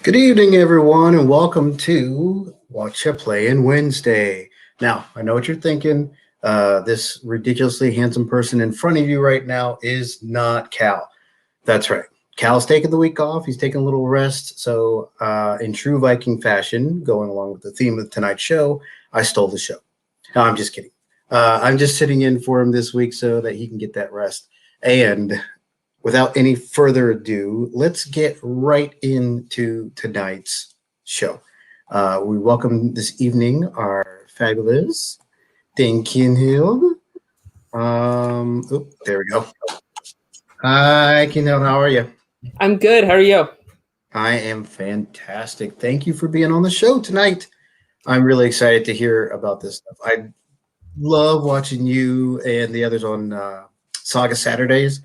Good evening, everyone, and welcome to Whatcha Playin' Wednesday. Now, I know what you're thinking. This ridiculously handsome person in front of you right now is not Cal. That's right. Cal's taking the week off. He's taking a little rest. So, in true Viking fashion, going along with the theme of tonight's show, I stole the show. No, I'm just kidding. I'm just sitting in for him this week so that he can get that rest. And without any further ado, let's get right into tonight's show. We welcome this evening our fabulous Dam Kinehild. There we go. Hi, Kinehild. How are you? I'm good. How are you? I am fantastic. Thank you for being on the show tonight. I'm really excited to hear about this stuff. I love watching you and the others on Saga Saturdays.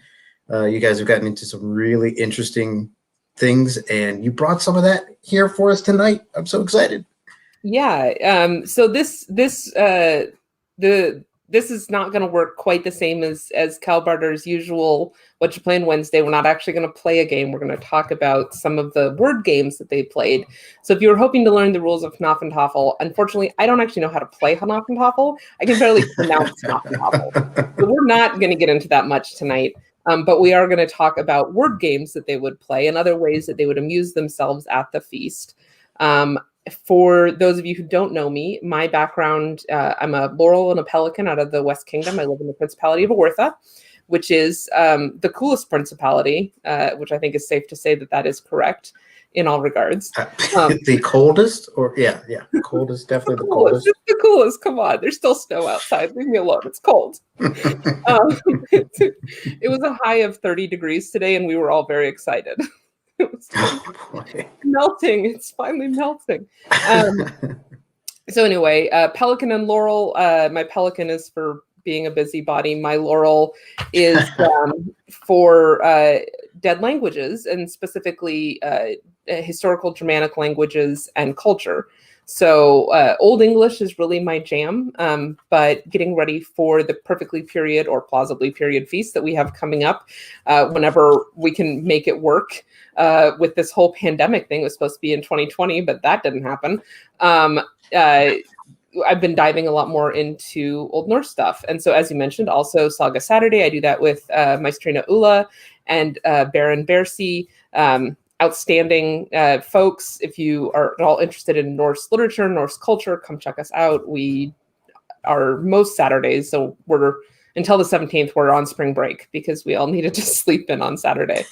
You guys have gotten into some really interesting things, and you brought some of that here for us tonight. I'm so excited. Yeah. So this is not going to work quite the same as Cal Barter's usual What You Playing Wednesday. We're not actually going to play a game. We're going to talk about some of the word games that they played. So if you were hoping to learn the rules of Hnaff unfortunately, I don't actually know how to play Hnaff. I can barely pronounce Hnaff. So we're not going to get into that much tonight. But we are going to talk about word games that they would play and other ways that they would amuse themselves at the feast. For those of you who don't know me, my background, I'm a laurel and a pelican out of the West Kingdom. I live in the Principality of Awertha, which is the coolest principality, which I think is safe to say that is correct in all regards. The coldest? The coldest, definitely the coldest. It's the coolest. Come on, there's still snow outside. Leave me alone. It's cold. It was a high of 30 degrees today, and we were all very excited. It was melting. It's finally melting. So anyway, pelican and laurel. My pelican is for being a busybody. My laurel is for dead languages, and specifically historical Germanic languages and culture. So Old English is really my jam, but getting ready for the perfectly period or plausibly period feast that we have coming up whenever we can make it work with this whole pandemic thing. It was supposed to be in 2020, but that didn't happen. I've been diving a lot more into Old Norse stuff. And so, as you mentioned, also Saga Saturday, I do that with Maestrina Ulla and Baron Bersi. Outstanding folks. If you are at all interested in Norse literature, Norse culture, come check us out. We are most Saturdays, so we're until the 17th, we're on spring break because we all needed to sleep in on Saturday.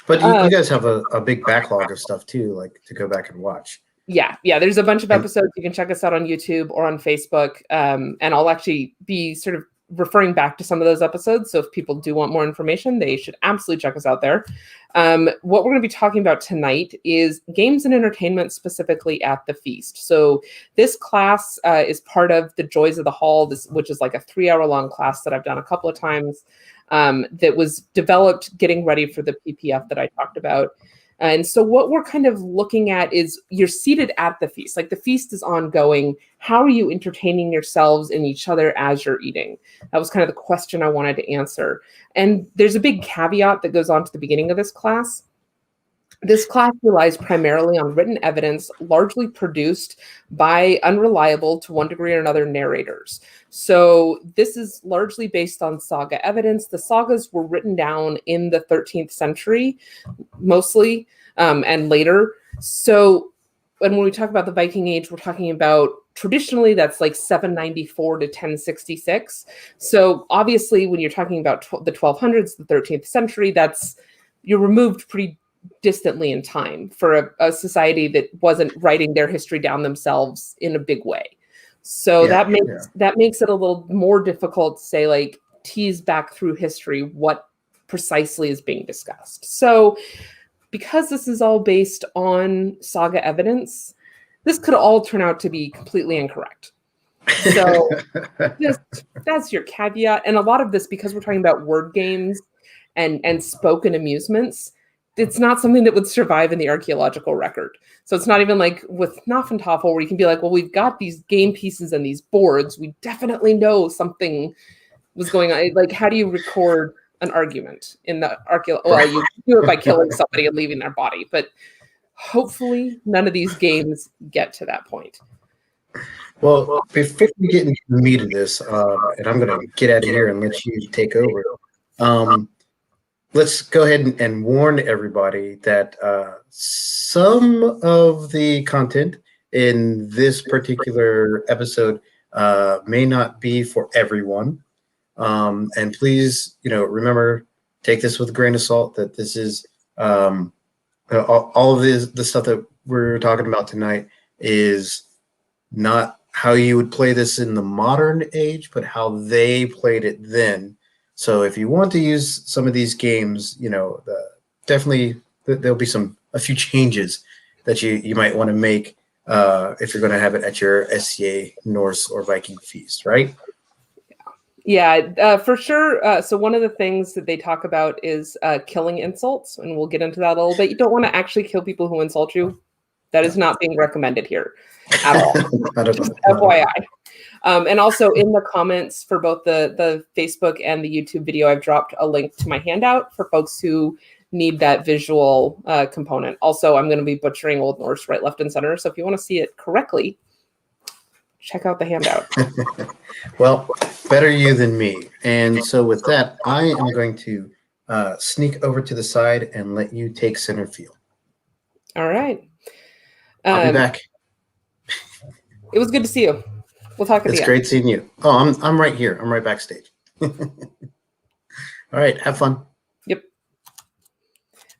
But you guys have a big backlog of stuff too, like to go back and watch. Yeah. There's a bunch of episodes. You can check us out on YouTube or on Facebook, and I'll actually be sort of referring back to some of those episodes. So if people do want more information, they should absolutely check us out there. What we're going to be talking about tonight is games and entertainment, specifically at the feast. So this class is part of the Joys of the Hall, which is like a 3-hour-long class that I've done a couple of times, that was developed getting ready for the PPF that I talked about. And so what we're kind of looking at is you're seated at the feast, like the feast is ongoing. How are you entertaining yourselves and each other as you're eating? That was kind of the question I wanted to answer. And there's a big caveat that goes on to the beginning of this class. This class relies primarily on written evidence, largely produced by unreliable, to one degree or another, narrators. So this is largely based on saga evidence. The sagas were written down in the 13th century, mostly, and later. So when we talk about the Viking Age, we're talking about traditionally that's like 794 to 1066. So obviously when you're talking about the 1200s, the 13th century, you're removed pretty distantly in time for a society that wasn't writing their history down themselves in a big way. So that makes it a little more difficult to say, like, tease back through history what precisely is being discussed. So because this is all based on saga evidence, this could all turn out to be completely incorrect. So that's your caveat. And a lot of this, because we're talking about word games and spoken amusements, it's not something that would survive in the archaeological record. So it's not even like with Hnaff where you can be like, well, we've got these game pieces and these boards. We definitely know something was going on. Like, how do you record an argument in the archaeology? Well, you do it by killing somebody and leaving their body. But Hopefully, none of these games get to that point. Well, before we get into the meat of this, and I'm going to get out of here and let you take over, let's go ahead and warn everybody that some of the content in this particular episode may not be for everyone. And please, remember, take this with a grain of salt, that this is all of the stuff that we're talking about tonight is not how you would play this in the modern age, but how they played it then. So if you want to use some of these games, definitely there'll be a few changes that you might want to make if you're going to have it at your SCA, Norse, or Viking feast, right? Yeah, for sure. So one of the things that they talk about is killing insults, and we'll get into that a little bit. You don't want to actually kill people who insult you. That is not being recommended here at all. Just FYI. And also in the comments for both the Facebook and the YouTube video, I've dropped a link to my handout for folks who need that visual component. Also, I'm going to be butchering Old Norse right, left, and center. So if you want to see it correctly, check out the handout. Well, better you than me. And so with that, I am going to sneak over to the side and let you take center field. All right. I'll be back. It was good to see you. We'll talk again. It's great seeing you. Oh, I'm right here. I'm right backstage. All right. Have fun. Yep.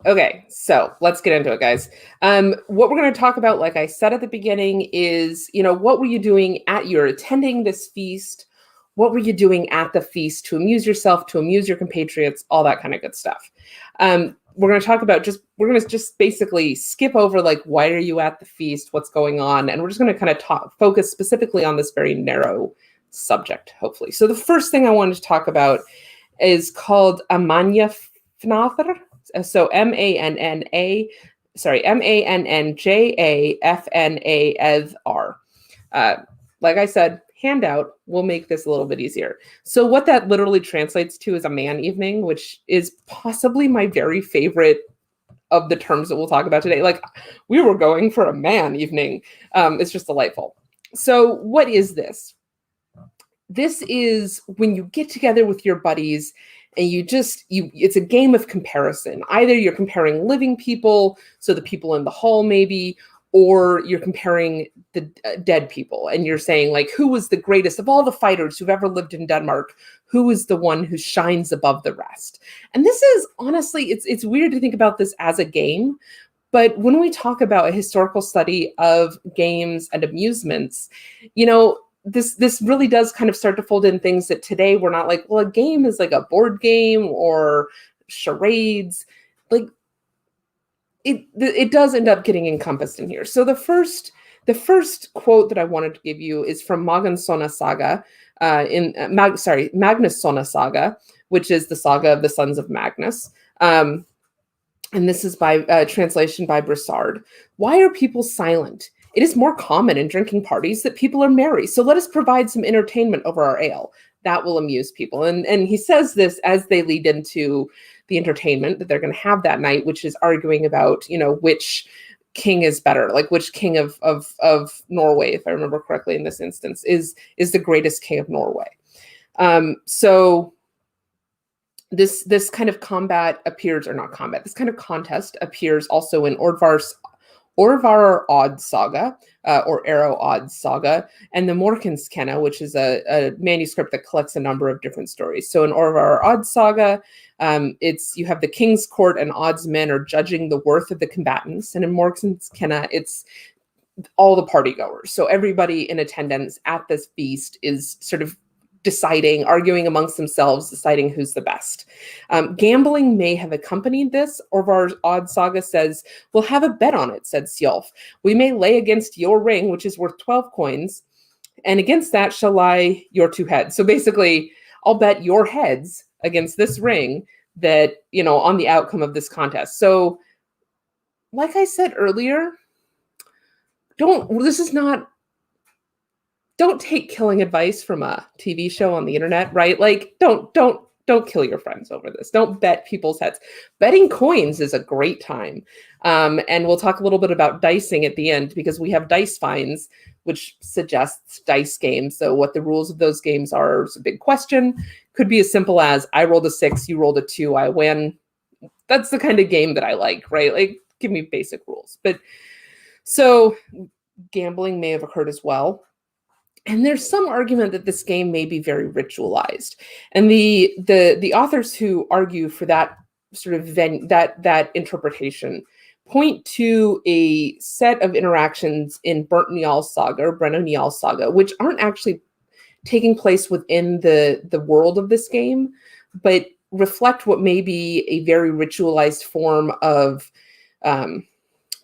Okay, so let's get into it, guys. What we're going to talk about, like I said at the beginning, is, what were you doing you're attending this feast? What were you doing at the feast to amuse yourself, to amuse your compatriots, all that kind of good stuff. We're going to talk about we're going to just basically skip over, like, why are you at the feast? What's going on? And we're just going to kind of focus specifically on this very narrow subject, hopefully. So the first thing I wanted to talk about is called Amannjafnafr. So Mannjafnafr. Like I said, handout will make this a little bit easier. So what that literally translates to is a man evening, which is possibly my very favorite of the terms that we'll talk about today. Like, we were going for a man evening. It's just delightful. So what is this? This is when you get together with your buddies and it's a game of comparison. Either you're comparing living people, so the people in the hall maybe, or you're comparing the dead people, and you're saying, like, who was the greatest of all the fighters who've ever lived in Denmark? Who is the one who shines above the rest? And this is, honestly, it's weird to think about this as a game, but when we talk about a historical study of games and amusements, this really does kind of start to fold in things that today we're not like, well, a game is like a board game or charades. Like, it does end up getting encompassed in here. So the first quote that I wanted to give you is from Magnussona's Saga, Magnussona's Saga, which is the saga of the sons of Magnus. And this is by translation by Broussard. Why are people silent? It is more common in drinking parties that people are merry. So let us provide some entertainment over our ale. That will amuse people. And he says this as they lead into the entertainment that they're going to have that night, which is arguing about, which king is better, like which king of Norway, if I remember correctly in this instance, is the greatest king of Norway. So this kind of this kind of contest appears also in Orvar Odd Saga, or Arrow Odd Saga, and the Morkinskenna, which is a manuscript that collects a number of different stories. So in Orvar Odd Saga, you have the king's court and odds men are judging the worth of the combatants, and in Morkinskenna, it's all the party goers. So everybody in attendance at this feast is sort of arguing amongst themselves, deciding who's the best. Gambling may have accompanied this. Orvar's Odd Saga says, we'll have a bet on it, said Sjolf. We may lay against your ring, which is worth 12 coins, and against that shall lie your 2 heads. So basically, I'll bet your heads against this ring that, on the outcome of this contest. So, like I said earlier, don't take killing advice from a TV show on the internet, right? Like, don't don't kill your friends over this. Don't bet people's heads. Betting coins is a great time. And we'll talk a little bit about dicing at the end, because we have dice finds, which suggests dice games. So what the rules of those games are is a big question. Could be as simple as I rolled a 6, you rolled a 2, I win. That's the kind of game that I like, right? Like, give me basic rules. But so gambling may have occurred as well. And there's some argument that this game may be very ritualized. And the authors who argue for that sort of that interpretation point to a set of interactions in Burnt Njaal's saga, or Brenna Njaal's saga, which aren't actually taking place within the world of this game, but reflect what may be a very ritualized form of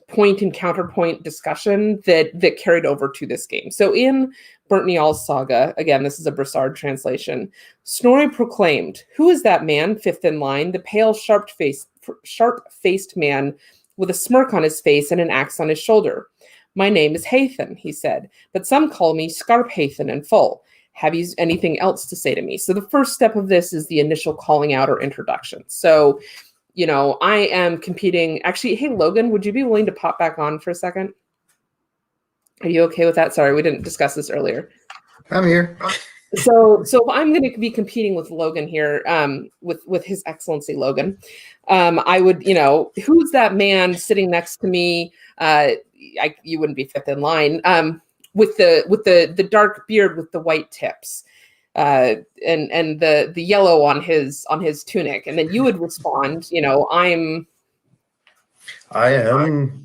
point and counterpoint discussion that carried over to this game. So in Burnt Njaal's saga, again, this is a Broussard translation, Snorri proclaimed, "Who is that man, fifth in line, the pale, sharp-faced man with a smirk on his face and an axe on his shoulder? My name is Hathan," he said, "but some call me Scarp Hathan in full. Have you anything else to say to me?" So the first step of this is the initial calling out or introduction. So, you know, I am competing. Actually, hey, Logan, would you be willing to pop back on for a second? Are you okay with that? Sorry, we didn't discuss this earlier. I'm here. So I'm going to be competing with Logan here, with His Excellency Logan. I would, you know, who's that man sitting next to me? You wouldn't be fifth in line. With the dark beard with the white tips, and the yellow on his tunic, and then you would respond, you know, I am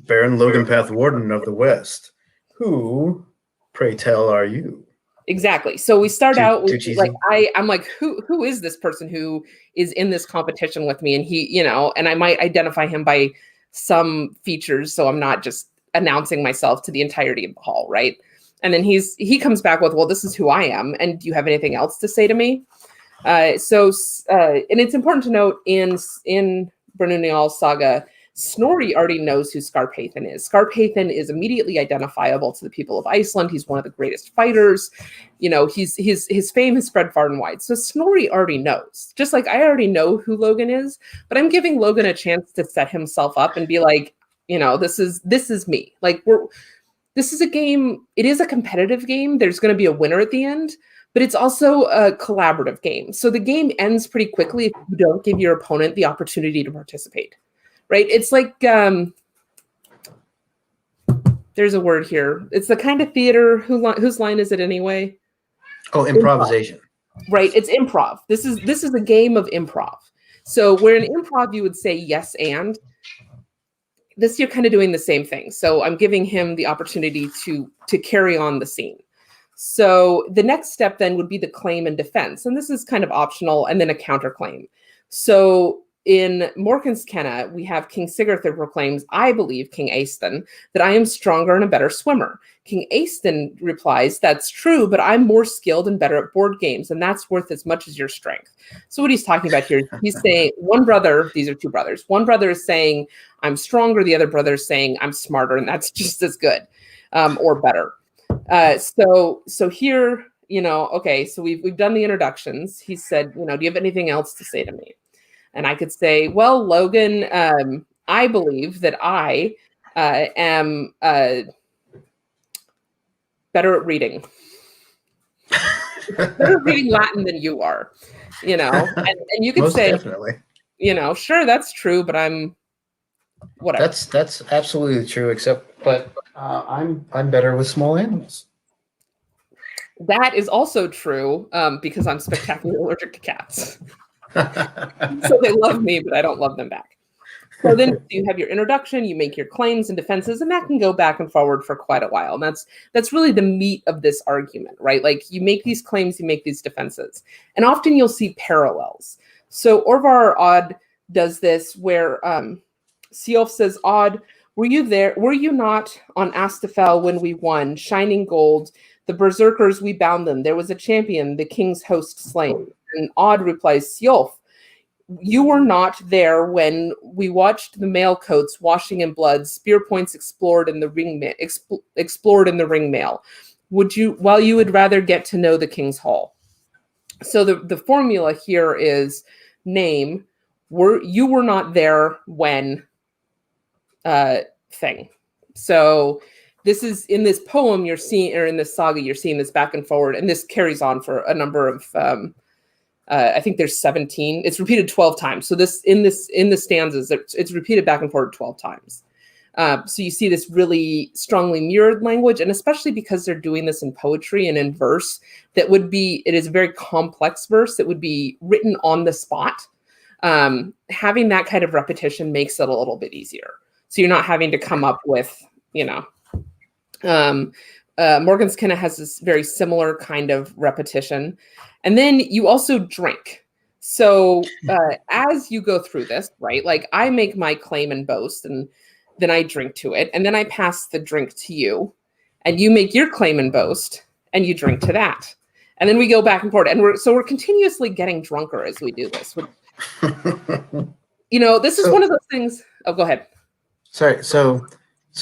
Baron Logan Pathwarden of the West. Who, pray tell, are you? Exactly. So we start out with cheesy. I'm like, who is this person who is in this competition with me? And he, you know, and I might identify him by some features, so I'm not just announcing myself to the entirety of the hall, right? And then he comes back with, well, this is who I am, and do you have anything else to say to me? And it's important to note in Brenna Njaal's saga, Snorri already knows who Scarp Hathan is. Scarp Hathan is immediately identifiable to the people of Iceland. He's one of the greatest fighters. You know, his fame has spread far and wide. So Snorri already knows. Just like I already know who Logan is, but I'm giving Logan a chance to set himself up and be like, you know, this is me. Like this is a game. It is a competitive game. There's going to be a winner at the end, but it's also a collaborative game. So the game ends pretty quickly if you don't give your opponent the opportunity to participate. Right? It's like, there's a word here. It's the kind of theater, whose line is it anyway? Oh, improvisation. Improv. Right, it's improv. This is a game of improv. So where in improv you would say yes and, this you're kind of doing the same thing. So I'm giving him the opportunity to carry on the scene. So the next step then would be the claim and defense. And this is kind of optional, and then a counterclaim. So in Morkinskenna, we have King Sigurður proclaims, "I believe, King Eystein, that I am stronger and a better swimmer." King Eystein replies, "That's true, but I'm more skilled and better at board games, and that's worth as much as your strength." So what he's talking about here, he's saying one brother, these are two brothers, one brother is saying, "I'm stronger," the other brother is saying, "I'm smarter," and that's just as good, or better. So here, you know, okay, so we've done the introductions. He said, you know, "Do you have anything else to say to me?" And I could say, "Well, Logan, I believe that I am better at reading. Better at reading Latin than you are." You know, and you could Most say, definitely. You know, sure, that's true, but I'm whatever. That's absolutely true, but I'm better with small animals. That is also true, because I'm spectacularly allergic to cats. So they love me, but I don't love them back. So then you have your introduction, you make your claims and defenses, and that can go back and forward for quite a while. And that's really the meat of this argument, right? Like, you make these claims, you make these defenses. And often you'll see parallels. So Orvar Odd does this where Siolf says, "Odd, were you there? Were you not on Astafel when we won? Shining gold, the berserkers, we bound them. There was a champion, the king's host slain." And Odd replies, "Siolf, you were not there when we watched the mail coats washing in blood, spear points explored in the ring mail. While you would rather get to know the king's hall." So the formula here is name, you were not there when thing. So this is in this poem you're seeing, or in this saga, you're seeing this back and forward, and this carries on for a number of I think there's 17. It's repeated 12 times. So in the stanzas, it's repeated back and forward 12 times. So you see this really strongly mirrored language, and especially because they're doing this in poetry and in verse, it is a very complex verse that would be written on the spot. Having that kind of repetition makes it a little bit easier. So you're not having to come up with, Morgan's kind of has this very similar kind of repetition. And then you also drink. So as you go through this, right, like I make my claim and boast, and then I drink to it, and then I pass the drink to you, and you make your claim and boast, and you drink to that. And then we go back and forth, and we're continuously getting drunker as we do this. This is one of those things. Oh, go ahead. Sorry. So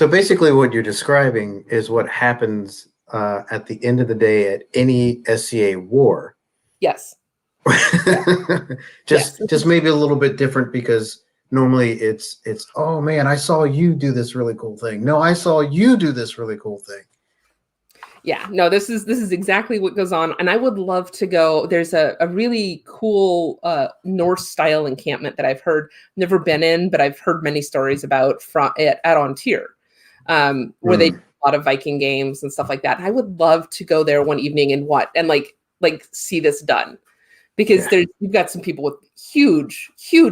basically what you're describing is what happens at the end of the day at any SCA war. Yes. Just maybe a little bit different, because normally it's oh man, I saw you do this really cool thing. No, I saw you do this really cool thing. Yeah, no, this is exactly what goes on. And I would love to go. There's a really cool Norse style encampment that I've never been in, but I've heard many stories about at Ontir, where they do a lot of Viking games and stuff like that. And I would love to go there one evening and see this done, because you've got some people with huge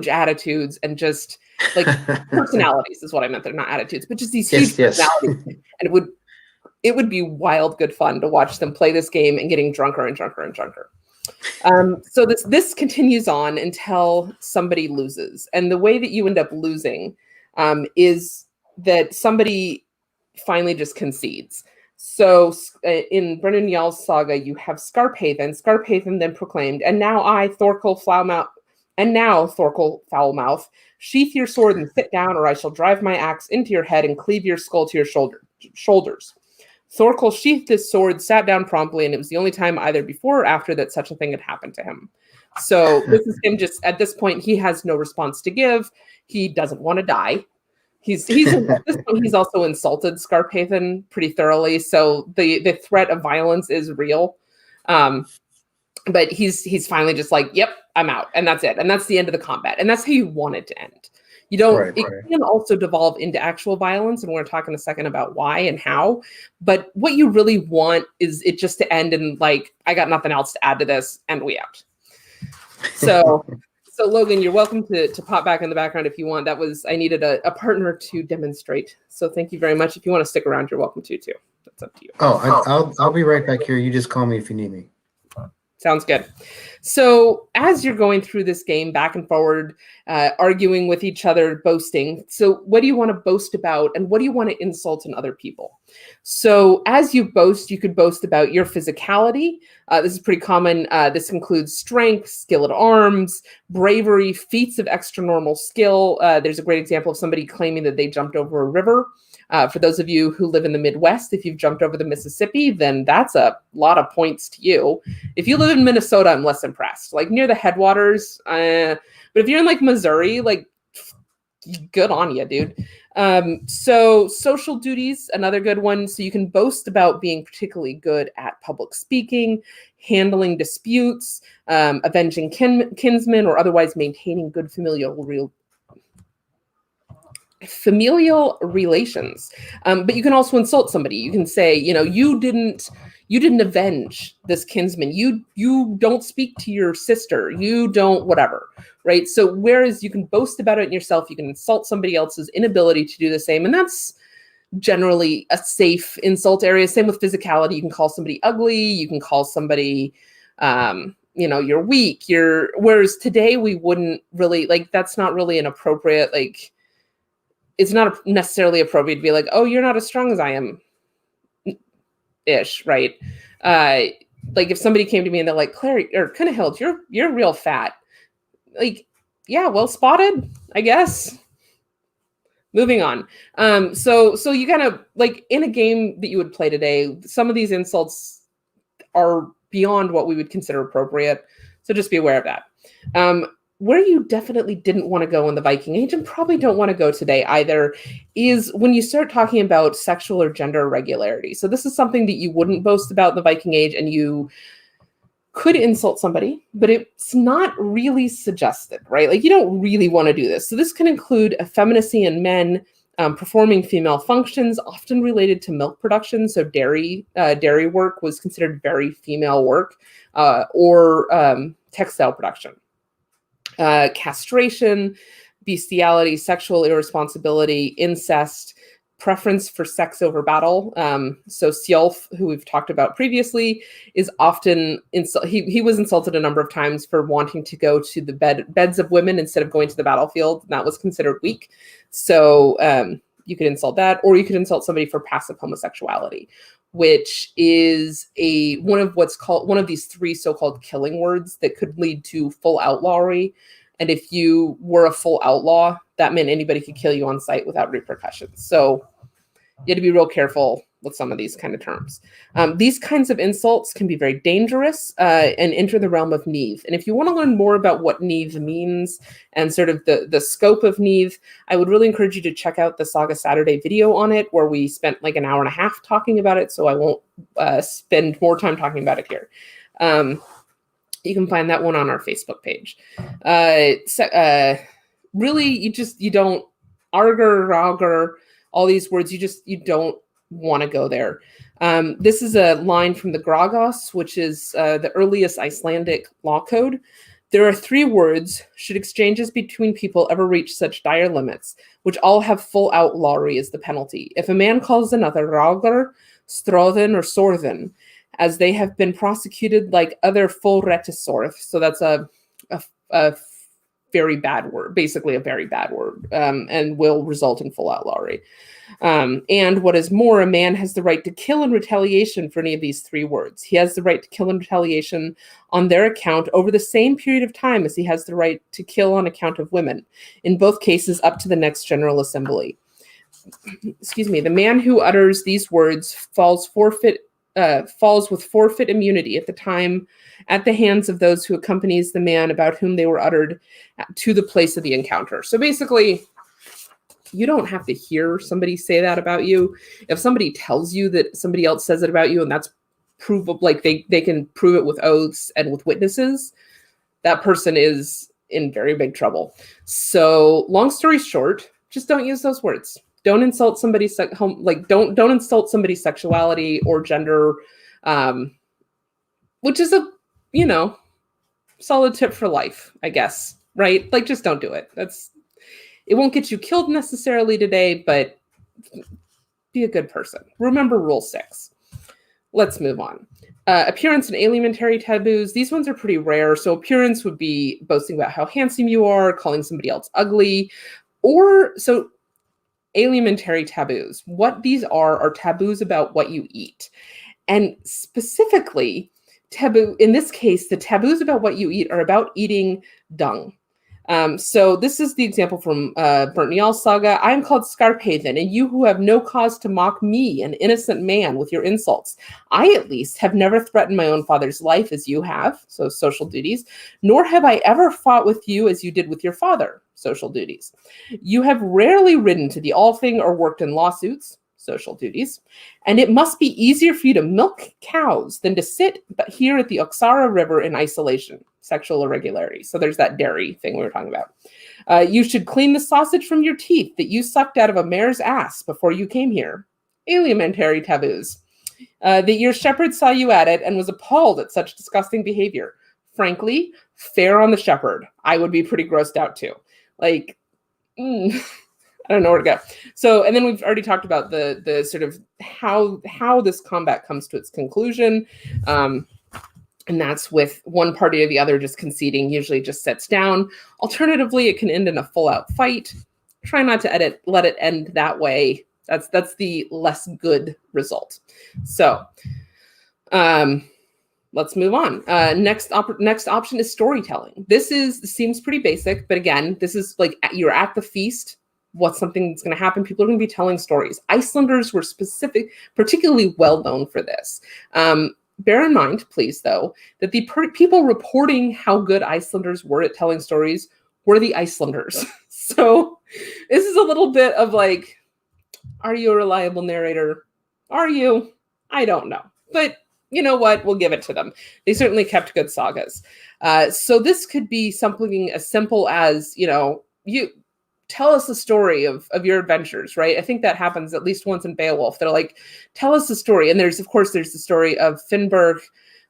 attitudes, and just like personalities is what I meant. They're not attitudes, but just these huge personalities. And it would be wild good fun to watch them play this game and getting drunker and drunker and drunker. So this continues on until somebody loses. And the way that you end up losing is that somebody finally just concedes. So in Brennan Jarl's saga, you have Scarpathan. Scarpathan then proclaimed, "And now I, Thorkel Foulmouth, sheath your sword and sit down, or I shall drive my axe into your head and cleave your skull to your shoulders." Thorkel sheathed his sword, sat down promptly, and it was the only time either before or after that such a thing had happened to him. So this is him just, at this point, he has no response to give. He doesn't want to die. He's at this point, he's also insulted Scarpathan pretty thoroughly. So the threat of violence is real. But he's finally just like, yep, I'm out. And that's it. And that's the end of the combat. And that's how you want it to end. You don't, it can also devolve into actual violence, and we're going to talk in a second about why and how. But what you really want is it just to end in like, I got nothing else to add to this, and we out. So Logan, you're welcome to pop back in the background if you want. I needed a partner to demonstrate. So thank you very much. If you want to stick around, you're welcome to too. That's up to you. I'll be right back here. You just call me if you need me. Sounds good. So as you're going through this game back and forward, arguing with each other, boasting. So what do you want to boast about, and what do you want to insult in other people? So as you boast, you could boast about your physicality. This is pretty common. This includes strength, skill at arms, bravery, feats of extra normal skill. There's a great example of somebody claiming that they jumped over a river. For those of you who live in the Midwest, if you've jumped over the Mississippi, then that's a lot of points to you. If you live in Minnesota, I'm less impressed. Like near the headwaters, but if you're in like Missouri, like good on you, dude. So social duties, another good one. So you can boast about being particularly good at public speaking, handling disputes, avenging kinsmen, or otherwise maintaining good familial relations. But you can also insult somebody. You can say, you didn't avenge this kinsman. You don't speak to your sister. You don't whatever, right? So whereas you can boast about it in yourself, you can insult somebody else's inability to do the same. And that's generally a safe insult area. Same with physicality. You can call somebody ugly. You can call somebody, you're weak. Whereas today we wouldn't really, like, that's not really an appropriate, like, it's not necessarily appropriate to be like, oh, you're not as strong as I am ish, right? Like if somebody came to me and they're like, Claire or Kinehild, you're real fat. Like, yeah, well spotted, I guess. Moving on. So you kind of like in a game that you would play today, some of these insults are beyond what we would consider appropriate. So just be aware of that. Where you definitely didn't want to go in the Viking Age, and probably don't want to go today either, is when you start talking about sexual or gender irregularity. So this is something that you wouldn't boast about in the Viking Age, and you could insult somebody, but it's not really suggested, right? Like, you don't really want to do this. So this can include effeminacy in men, performing female functions, often related to milk production. So dairy work was considered very female work, or textile production. Castration, bestiality, sexual irresponsibility, incest, preference for sex over battle. So Sjolf, who we've talked about previously, is often he was insulted a number of times for wanting to go to the beds of women instead of going to the battlefield. And that was considered weak. So you could insult that, or you could insult somebody for passive homosexuality, which is one of these three so-called killing words that could lead to full outlawry. And if you were a full outlaw, that meant anybody could kill you on sight without repercussions. So you had to be real careful with some of these kind of terms. These kinds of insults can be very dangerous and enter the realm of Neve. And if you want to learn more about what Neve means and sort of the scope of Neve, I would really encourage you to check out the Saga Saturday video on it, where we spent like an hour and a half talking about it. So I won't spend more time talking about it here. You can find that one on our Facebook page. Really, you don't augur, all these words, you don't want to go there. This is a line from the Gragos, which is the earliest Icelandic law code. There are 3 words, should exchanges between people ever reach such dire limits, which all have full outlawry as the penalty. If a man calls another Rágar, Stróðin, or Sorðin, as they have been prosecuted like other full retisorth. So that's a very bad word, basically a very bad word, and will result in full outlawry. And what is more, a man has the right to kill in retaliation for any of these 3 words. He has the right to kill in retaliation on their account over the same period of time as he has the right to kill on account of women, in both cases up to the next General Assembly. Excuse me. The man who utters these words falls with forfeit immunity at the hands of those who accompanies the man about whom they were uttered to the place of the encounter. So basically, you don't have to hear somebody say that about you. If somebody tells you that somebody else says it about you, and that's provable, like they can prove it with oaths and with witnesses, that person is in very big trouble. So long story short, just don't use those words. Don't insult somebody's don't insult somebody's sexuality or gender, which is a solid tip for life, I guess. Right? Like, just don't do it. It won't get you killed necessarily today, but be a good person. Remember Rule 6. Let's move on. Appearance and alimentary taboos. These ones are pretty rare. So appearance would be boasting about how handsome you are, calling somebody else ugly, alimentary taboos. What these are taboos about what you eat. And specifically, in this case, the taboos about what you eat are about eating dung. So this is the example from Burnt Njal Saga. I am called Skarphéðin, and you who have no cause to mock me, an innocent man, with your insults. I, at least, have never threatened my own father's life as you have, so social duties, nor have I ever fought with you as you did with your father, social duties. You have rarely ridden to the Althing or worked in lawsuits, social duties, and it must be easier for you to milk cows than to sit here at the Oxara River in isolation, sexual irregularity. So there's that dairy thing we were talking about. You should clean the sausage from your teeth that you sucked out of a mare's ass before you came here. Alimentary taboos. That your shepherd saw you at it and was appalled at such disgusting behavior. Frankly, fair on the shepherd. I would be pretty grossed out too. Like, I don't know where to go. So, and then we've already talked about the sort of how this combat comes to its conclusion. And that's with one party or the other just conceding, usually just sits down. Alternatively, it can end in a full-out fight. Try not to let it end that way. That's the less good result. So let's move on. Next option is storytelling. This seems pretty basic, but again, this is like you're at the feast. What's something that's going to happen? People are going to be telling stories. Icelanders were particularly well known for this. bear in mind, please, though, that the people reporting how good Icelanders were at telling stories were the Icelanders. So this is a little bit of like, are you a reliable narrator? Are you? I don't know. But you know what? We'll give it to them. They certainly kept good sagas. So this could be something as simple as, you tell us the story of your adventures, right? I think that happens at least once in Beowulf. They're like, tell us the story. And there's the story of Finnberg,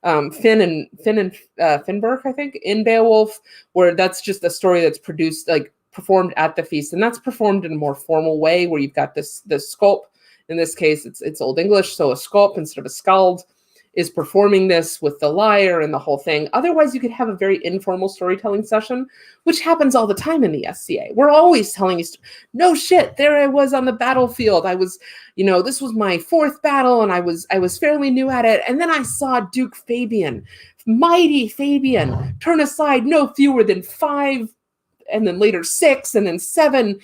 Finn and Finnberg, I think, in Beowulf, where that's just a story that's performed at the feast. And that's performed in a more formal way where you've got this sculp. In this case, it's Old English. So a sculp instead of a skald is performing this with the lyre and the whole thing. Otherwise, you could have a very informal storytelling session, which happens all the time in the SCA. We're always telling you, no shit, there I was on the battlefield. I was, this was my 4th battle, and I was fairly new at it. And then I saw Duke Fabian, mighty Fabian, turn aside no fewer than 5, and then later 6, and then 7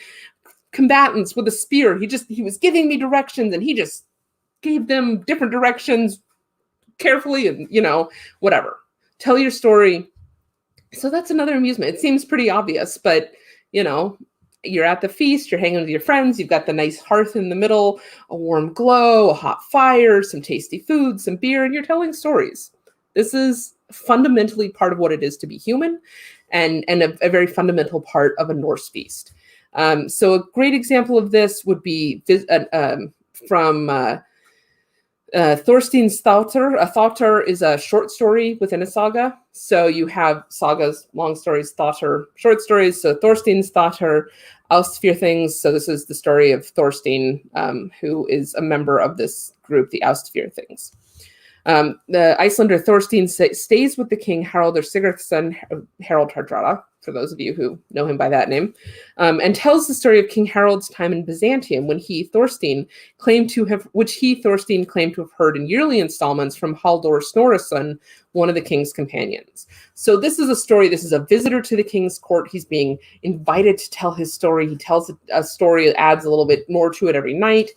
combatants with a spear. He was giving me directions, and he just gave them different directions carefully, and whatever. Tell your story. So that's another amusement. It seems pretty obvious, but you're at the feast, you're hanging with your friends, you've got the nice hearth in the middle, a warm glow, a hot fire, some tasty food, some beer, and you're telling stories. This is fundamentally part of what it is to be human, and a very fundamental part of a Norse feast. So a great example of this would be from Thorstein's Þáttur. A Þáttur is a short story within a saga. So you have sagas, long stories, Þáttur, short stories. So Thorstein's Þáttur, Austfirðings. So this is the story of Thorstein, who is a member of this group, the Austfirðings. The Icelander Thorstein stays with the king Haraldr Sigurðsson, Harald Hardrada, for those of you who know him by that name, and tells the story of King Harald's time in Byzantium, when Thorstein claimed to have heard in yearly installments from Halldor Snorrason, one of the king's companions. So this is a visitor to the king's court. He's being invited to tell his story. He tells a story, adds a little bit more to it every night.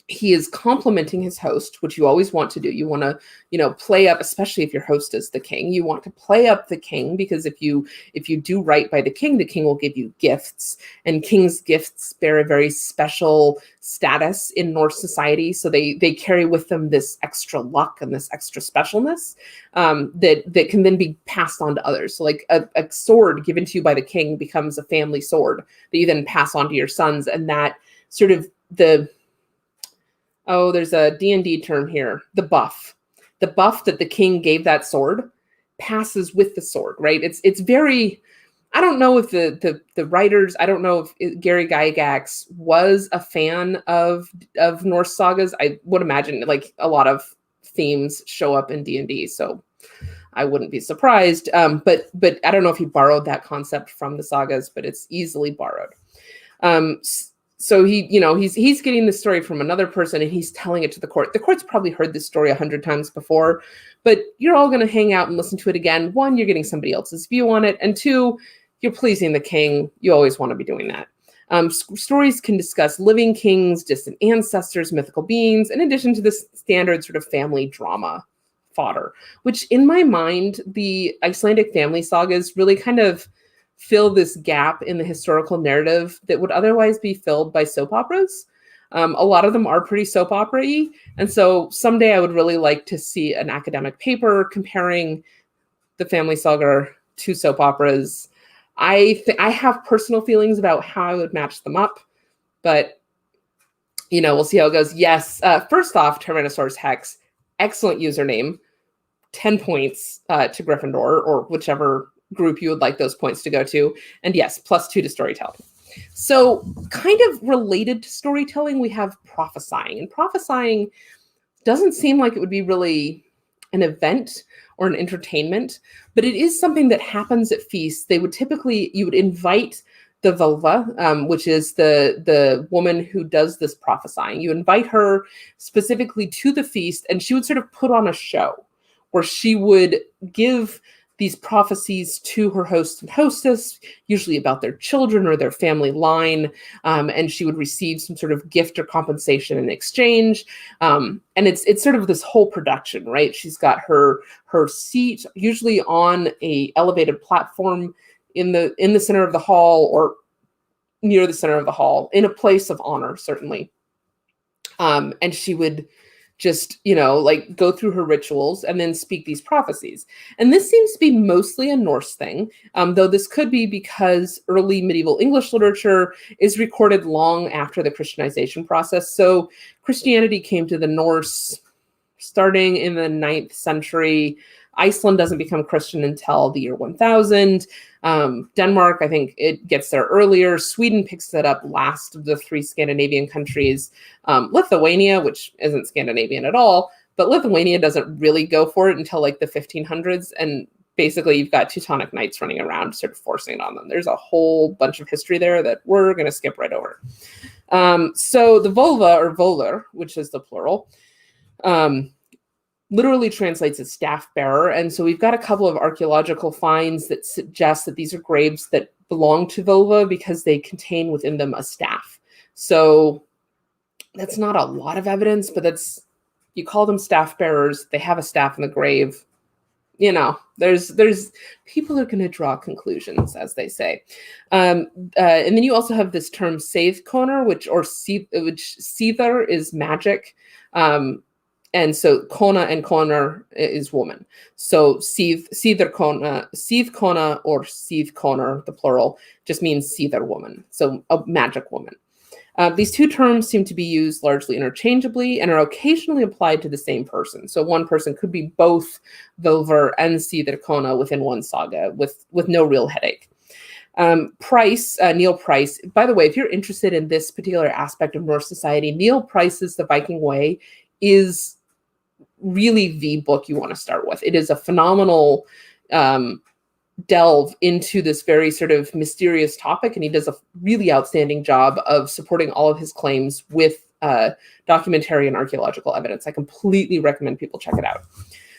He is complimenting his host, which you always want to do. You want to, play up, especially if your host is the king. You want to play up the king, because if you do right by the king will give you gifts, and king's gifts bear a very special status in Norse society. So they carry with them this extra luck and this extra specialness that can then be passed on to others. So like a sword given to you by the king becomes a family sword that you then pass on to your sons, and that sort of there's a D&D term here, the buff. The buff that the king gave that sword passes with the sword, right? It's very, I don't know if the writers, I don't know if Gary Gygax was a fan of Norse sagas. I would imagine like a lot of themes show up in D&D, so I wouldn't be surprised. But I don't know if he borrowed that concept from the sagas, but it's easily borrowed. So he's getting the story from another person, and he's telling it to the court. The court's probably heard this story 100 times before, but you're all going to hang out and listen to it again. 1, you're getting somebody else's view on it, and 2, you're pleasing the king. You always want to be doing that. Stories can discuss living kings, distant ancestors, mythical beings, in addition to the standard sort of family drama fodder, which in my mind, the Icelandic family sagas really kind of fill this gap in the historical narrative that would otherwise be filled by soap operas. A lot of them are pretty soap opera-y. And so someday I would really like to see an academic paper comparing the family saga to soap operas. I have personal feelings about how I would match them up, but we'll see how it goes. Yes. First off, Tyrannosaurus Hex, excellent username, 10 points to Gryffindor, or whichever group you would like those points to go to. And yes, +2 to storytelling. So kind of related to storytelling, we have prophesying. And prophesying doesn't seem like it would be really an event or an entertainment, but it is something that happens at feasts. You would invite the Vulva, which is the woman who does this prophesying. You invite her specifically to the feast, and she would sort of put on a show where she would give these prophecies to her host and hostess, usually about their children or their family line, and she would receive some sort of gift or compensation in exchange. And it's sort of this whole production, right? She's got her seat usually on a elevated platform in the center of the hall, or near the center of the hall, in a place of honor, certainly. And she would just, like go through her rituals and then speak these prophecies. And this seems to be mostly a Norse thing, though this could be because early medieval English literature is recorded long after the Christianization process. So Christianity came to the Norse starting in the 9th century. Iceland doesn't become Christian until the year 1000. Denmark, I think it gets there earlier. Sweden picks that up last of the 3 Scandinavian countries. Lithuania, which isn't Scandinavian at all, but Lithuania doesn't really go for it until like the 1500s. And basically you've got Teutonic Knights running around sort of forcing it on them. There's a whole bunch of history there that we're going to skip right over. So the vulva, or volur, which is the plural, literally translates as staff bearer. And so we've got a couple of archaeological finds that suggest that these are graves that belong to vulva because they contain within them a staff. So that's not a lot of evidence, but you call them staff bearers. They have a staff in the grave. There's people are going to draw conclusions, as they say. And then you also have this term seithkonar, which seether is magic. And so kona and konar is woman. So seether kona or seithkonar, the plural, just means seether woman. So a magic woman. These two terms seem to be used largely interchangeably and are occasionally applied to the same person. So one person could be both Völver and seether kona within one saga with no real headache. Neil Price, by the way, if you're interested in this particular aspect of Norse society, Neil Price's The Viking Way is really the book you want to start with. It is a phenomenal delve into this very sort of mysterious topic, and he does a really outstanding job of supporting all of his claims with documentary and archaeological evidence. I completely recommend people check it out.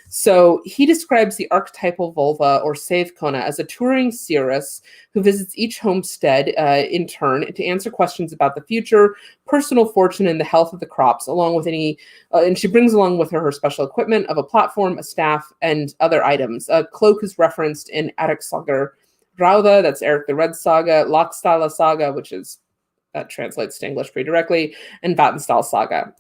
So he describes the archetypal vulva, or seithkona, as a touring seeress who visits each homestead in turn to answer questions about the future, personal fortune, and the health of the crops, along with and she brings along with her special equipment of a platform, a staff, and other items. A cloak is referenced in Erik Saga Rauda, that's Eric the Red Saga, Lockstala Saga, that translates to English pretty directly, and Vatnsdal Saga.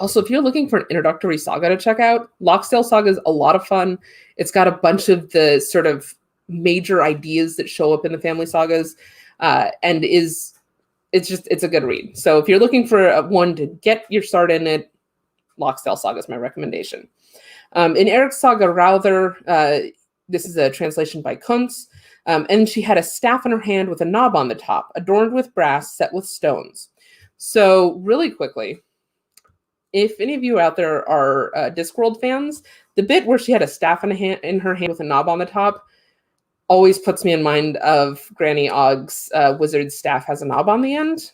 Also, if you're looking for an introductory saga to check out, Lockstale Saga is a lot of fun. It's got a bunch of the sort of major ideas that show up in the family sagas, and it's a good read. So if you're looking for one to get your start in it, Lockstale Saga is my recommendation. In Erik Saga Rauther, this is a translation by Kuntz, and she had a staff in her hand with a knob on the top, adorned with brass, set with stones. So really quickly, if any of you out there are Discworld fans, the bit where she had a staff in her hand with a knob on the top always puts me in mind of Granny Ogg's wizard's staff has a knob on the end,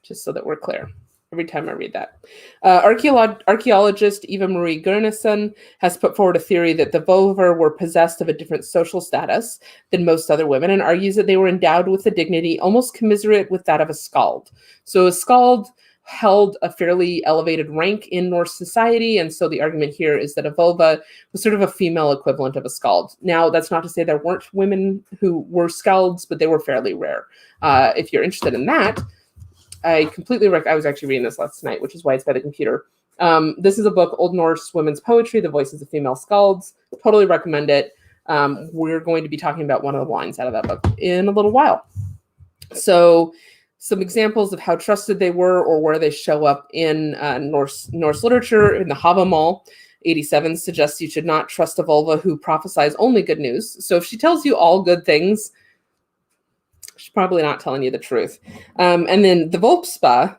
just so that we're clear every time I read that. Archaeologist Eva Marie Gurnason has put forward a theory that the Volver were possessed of a different social status than most other women, and argues that they were endowed with a dignity almost commiserate with that of a skald. So a skald held a fairly elevated rank in Norse society, and so the argument here is that a vulva was sort of a female equivalent of a skald. Now, that's not to say there weren't women who were skalds, but they were fairly rare. If you're interested in that, I completely I was actually reading this last night, which is why it's by the computer. This is a book, Old Norse Women's Poetry, The Voices of Female Skalds. Totally recommend it. We're going to be talking about one of the lines out of that book in a little while. So some examples of how trusted they were or where they show up in Norse literature. In the Havamal 87 suggests you should not trust a vulva who prophesies only good news. So if she tells you all good things, she's probably not telling you the truth. And then the Volpspa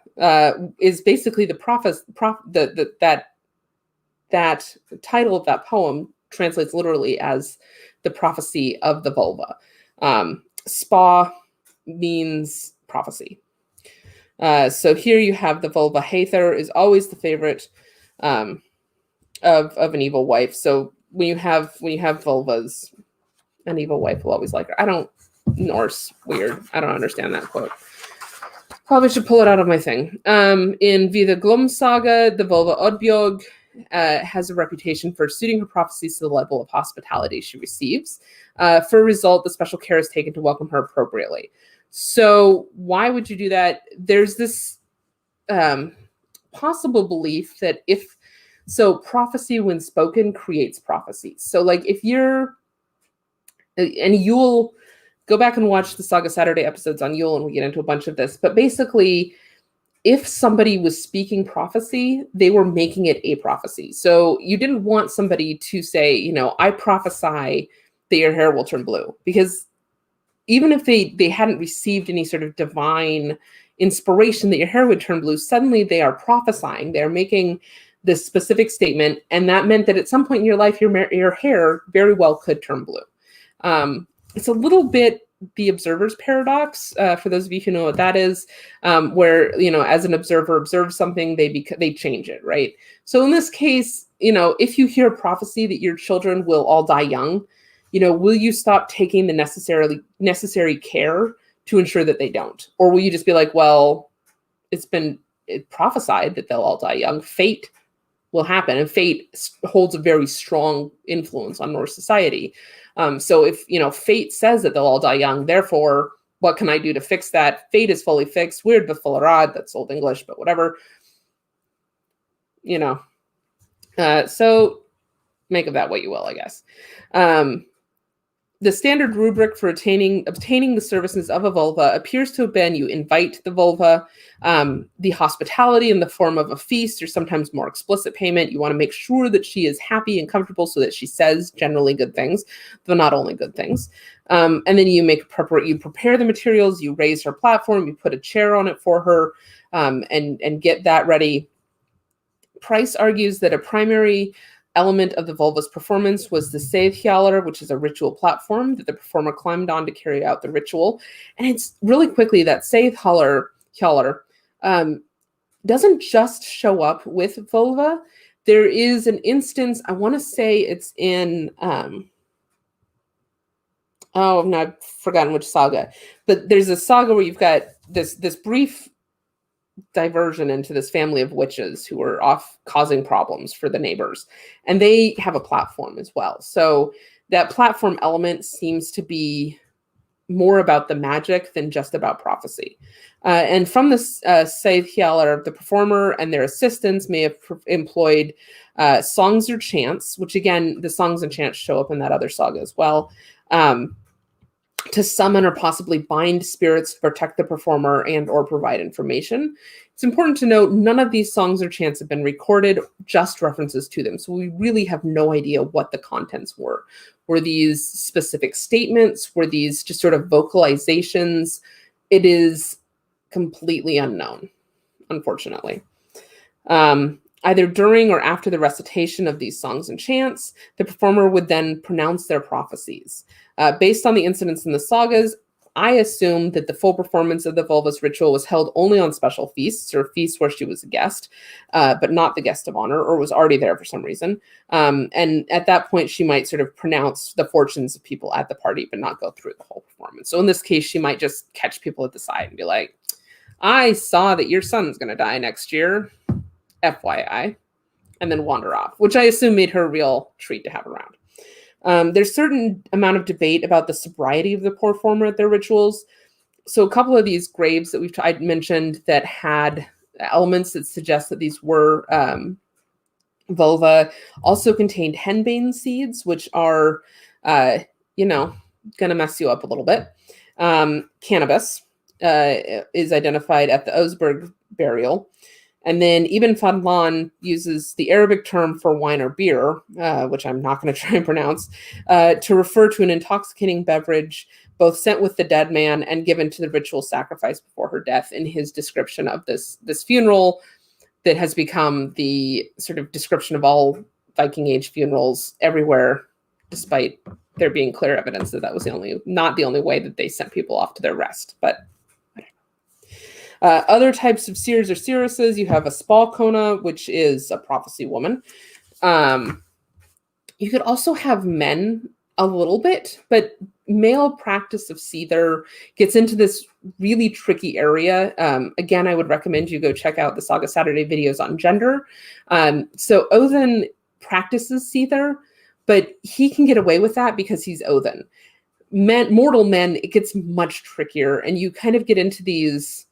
is basically the that title of that poem translates literally as the prophecy of the vulva. Spa means prophecy. So here you have the vulva Hathor is always the favorite of an evil wife. So when you have vulvas, an evil wife will always like her. I don't Norse weird. I don't understand that quote. Probably should pull it out of my thing. In Vida Glum saga, the vulva Oddbjorg has a reputation for suiting her prophecies to the level of hospitality she receives. For a result, the special care is taken to welcome her appropriately. So why would you do that? There's this possible belief that prophecy when spoken creates prophecy. So like if you're, and you'll go back and watch the Saga Saturday episodes on Yule and we get into a bunch of this, but basically if somebody was speaking prophecy, they were making it a prophecy. So you didn't want somebody to say, I prophesy that your hair will turn blue, because even if they hadn't received any sort of divine inspiration that your hair would turn blue, suddenly they are prophesying. They're making this specific statement, and that meant that at some point in your life, your hair very well could turn blue. It's a little bit the observer's paradox, for those of you who know what that is, where, as an observer observes something, they change it, right? So in this case, if you hear a prophecy that your children will all die young, will you stop taking the necessary care to ensure that they don't? Or will you just be like, well, it's prophesied that they'll all die young. Fate will happen. And fate holds a very strong influence on Norse society. So if, fate says that they'll all die young, therefore, what can I do to fix that? Fate is fully fixed. Weird, but full of rod. That's Old English, but whatever. So make of that what you will, I guess. The standard rubric for obtaining the services of a vulva appears to have been you invite the vulva, the hospitality in the form of a feast or sometimes more explicit payment. You want to make sure that she is happy and comfortable so that she says generally good things, though not only good things. And then you prepare the materials, you raise her platform, you put a chair on it for her, and get that ready. Price argues that a primary element of the vulva's performance was the Seithjallar, which is a ritual platform that the performer climbed on to carry out the ritual. And it's really quickly that Seithjallar doesn't just show up with vulva. There is an instance, I want to say it's in, I've forgotten which saga, but there's a saga where you've got this brief diversion into this family of witches who are off causing problems for the neighbors, and they have a platform as well. So that platform element seems to be more about the magic than just about prophecy. And from this Seithjallar, the performer and their assistants may have employed songs or chants, which again, the songs and chants show up in that other saga as well, to summon or possibly bind spirits to protect the performer and or provide information. It's important to note none of these songs or chants have been recorded, just references to them. So we really have no idea what the contents were. Were these specific statements? Were these just sort of vocalizations? It is completely unknown, unfortunately. Either during or after the recitation of these songs and chants, the performer would then pronounce their prophecies. Based on the incidents in the sagas, I assume that the full performance of the vulva's ritual was held only on special feasts or feasts where she was a guest, but not the guest of honor, or was already there for some reason. And at that point, she might sort of pronounce the fortunes of people at the party, but not go through the whole performance. So in this case, she might just catch people at the side and be like, I saw that your son's going to die next year, FYI, and then wander off, which I assume made her a real treat to have around. There's certain amount of debate about the sobriety of the performer at their rituals. So a couple of these graves that I mentioned that had elements that suggest that these were vulva also contained henbane seeds, which are, going to mess you up a little bit. Cannabis is identified at the Osberg burial. And then Ibn Fadlan uses the Arabic term for wine or beer, which I'm not going to try and pronounce, to refer to an intoxicating beverage both sent with the dead man and given to the ritual sacrifice before her death in his description of this funeral that has become the sort of description of all Viking Age funerals everywhere, despite there being clear evidence that was not the only way that they sent people off to their rest. But other types of seers or seeresses, you have a spalkona, which is a prophecy woman. You could also have men a little bit, but male practice of Seether gets into this really tricky area. Again, I would recommend you go check out the Saga Saturday videos on gender. So Odin practices Seether, but he can get away with that because he's Odin. Mortal men, it gets much trickier, and you kind of get into these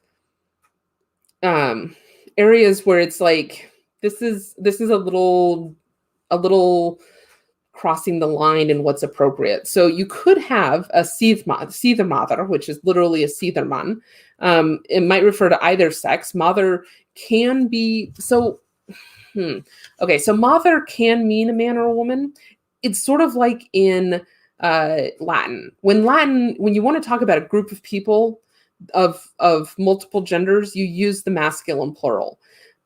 areas where it's like this is a little crossing the line in what's appropriate. So you could have a Seethermother, which is literally a Seetherman. It might refer to either sex. Mother can be okay. So mother can mean a man or a woman. It's sort of like in Latin. When you want to talk about a group of people of multiple genders, you use the masculine plural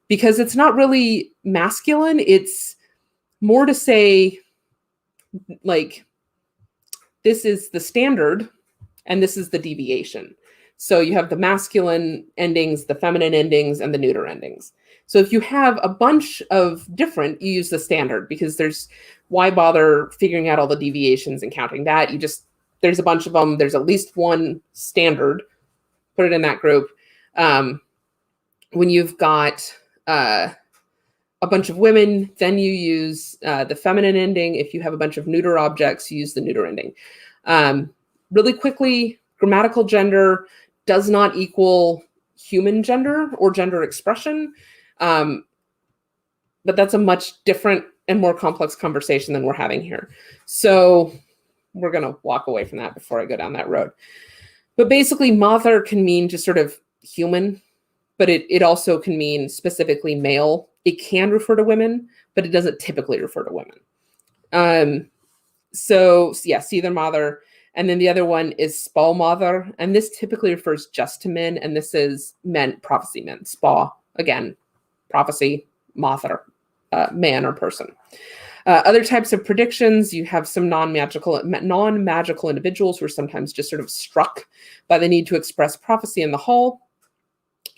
because it's not really masculine. It's more to say, like, this is the standard and this is the deviation. So you have the masculine endings, the feminine endings, and the neuter endings. So if you have a bunch of different, you use the standard because why bother figuring out all the deviations and counting that? There's a bunch of them. There's at least one standard. Put it in that group. When you've got a bunch of women, then you use the feminine ending. If you have a bunch of neuter objects, you use the neuter ending. Really quickly, grammatical gender does not equal human gender or gender expression. But that's a much different and more complex conversation than we're having here. So we're going to walk away from that before I go down that road. But basically, mother can mean just sort of human, but it also can mean specifically male. It can refer to women, but it doesn't typically refer to women. So yeah, Seethermother. And then the other one is Spalmother. And this typically refers just to men. And this is prophecy men. Spa, again, prophecy, mother, man or person. Other types of predictions, you have some non-magical individuals who are sometimes just sort of struck by the need to express prophecy in the hall,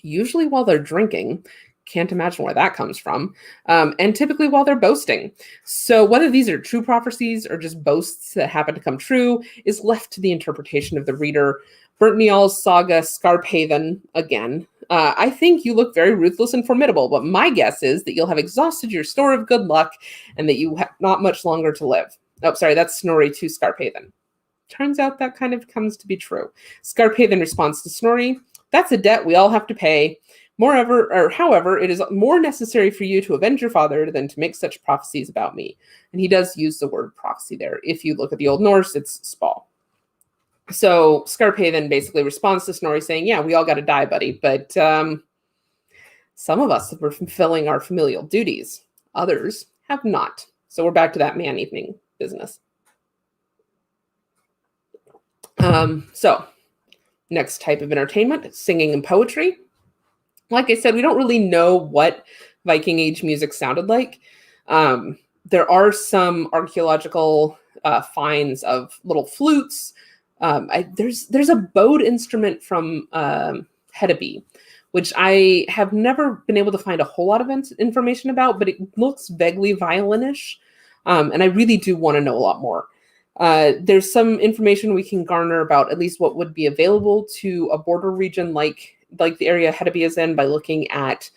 usually while they're drinking. Can't imagine where that comes from. And typically while they're boasting. So whether these are true prophecies or just boasts that happen to come true is left to the interpretation of the reader. Burnt Njál's saga, Skarphéðin, again. I think you look very ruthless and formidable, but my guess is that you'll have exhausted your store of good luck and that you have not much longer to live. Oh, sorry, that's Snorri to Skarphéðin. Turns out that kind of comes to be true. Skarphéðin responds to Snorri, that's a debt we all have to pay. However, it is more necessary for you to avenge your father than to make such prophecies about me. And he does use the word prophecy there. If you look at the Old Norse, it's spal. So Skarphéðin basically responds to Snorri saying, yeah, we all got to die, buddy. But some of us were fulfilling our familial duties. Others have not. So we're back to that man-evening business. So next type of entertainment, singing and poetry. Like I said, we don't really know what Viking Age music sounded like. There are some archaeological finds of little flutes. There's a bowed instrument from Hedeby, which I have never been able to find a whole lot of information about, but it looks vaguely violinish, and I really do want to know a lot more. There's some information we can garner about at least what would be available to a border region like the area Hedeby is in by looking at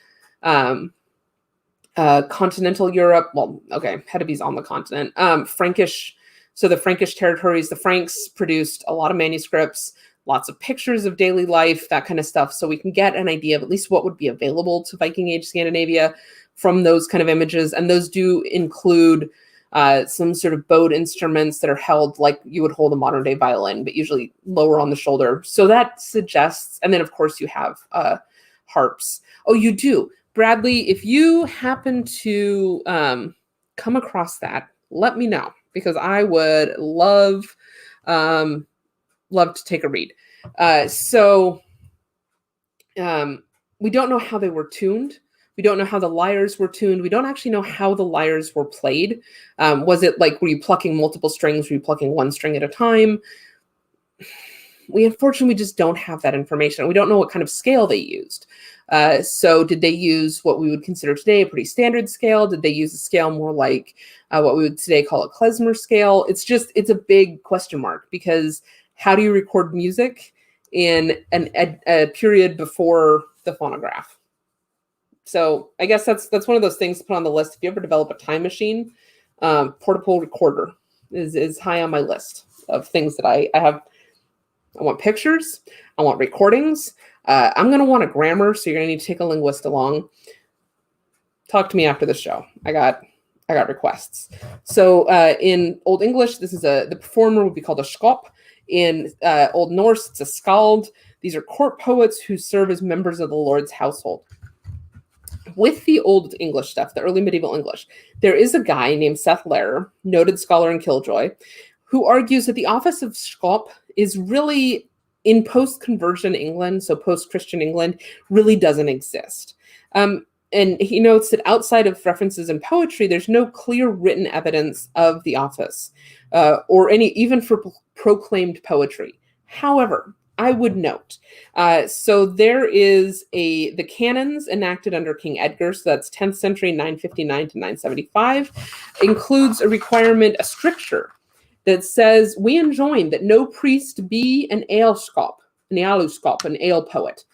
continental Europe. Well, okay, Hedeby's on the continent. Frankish, so the Frankish territories, the Franks produced a lot of manuscripts, lots of pictures of daily life, that kind of stuff. So we can get an idea of at least what would be available to Viking Age Scandinavia from those kind of images. And those do include some sort of bowed instruments that are held like you would hold a modern day violin, but usually lower on the shoulder. So that suggests, and then of course you have harps. Oh, you do. Bradley, if you happen to come across that, let me know because I would love to take a read. We don't know how they were tuned. We don't know how the lyres were tuned. We don't actually know how the lyres were played. Was it like, were you plucking multiple strings? Were you plucking one string at a time? we unfortunately just don't have that information. We don't know what kind of scale they used. So did they use what we would consider today a pretty standard scale? Did they use a scale more like what we would today call a klezmer scale? It's a big question mark, because how do you record music in a period before the phonograph? So I guess that's one of those things to put on the list. If you ever develop a time machine, portable recorder is high on my list of things that I have. I want pictures. I want recordings. I'm going to want a grammar, so you're going to need to take a linguist along. Talk to me after the show. I got requests. So in Old English, the performer would be called a skop. In Old Norse, it's a skald. These are court poets who serve as members of the Lord's household. With the Old English stuff, the early medieval English, there is a guy named Seth Lehrer, noted scholar in Killjoy, who argues that the office of skop is really, in post-conversion England, so post-Christian England, really doesn't exist. And he notes that outside of references in poetry, there's no clear written evidence of the office, or even for proclaimed poetry. However, I would note, so there is the canons enacted under King Edgar, so that's 10th century, 959 to 975, includes a requirement, a stricture, that says, we enjoin that no priest be an aleskop, an ale poet,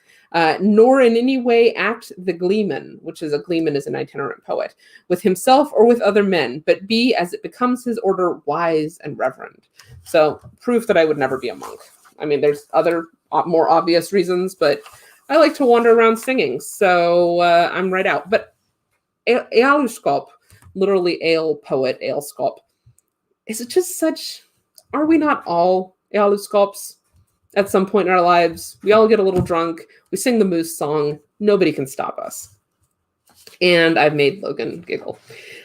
nor in any way act the gleeman, which is a gleeman is an itinerant poet, with himself or with other men, but be, as it becomes his order, wise and reverend. So proof that I would never be a monk. I mean, there's other more obvious reasons, but I like to wander around singing, so I'm right out. But ealuskop, literally ale poet, aleskop, is it just such, are we not all ealuskops at some point in our lives? We all get a little drunk, we sing the moose song, nobody can stop us. And I've made Logan giggle.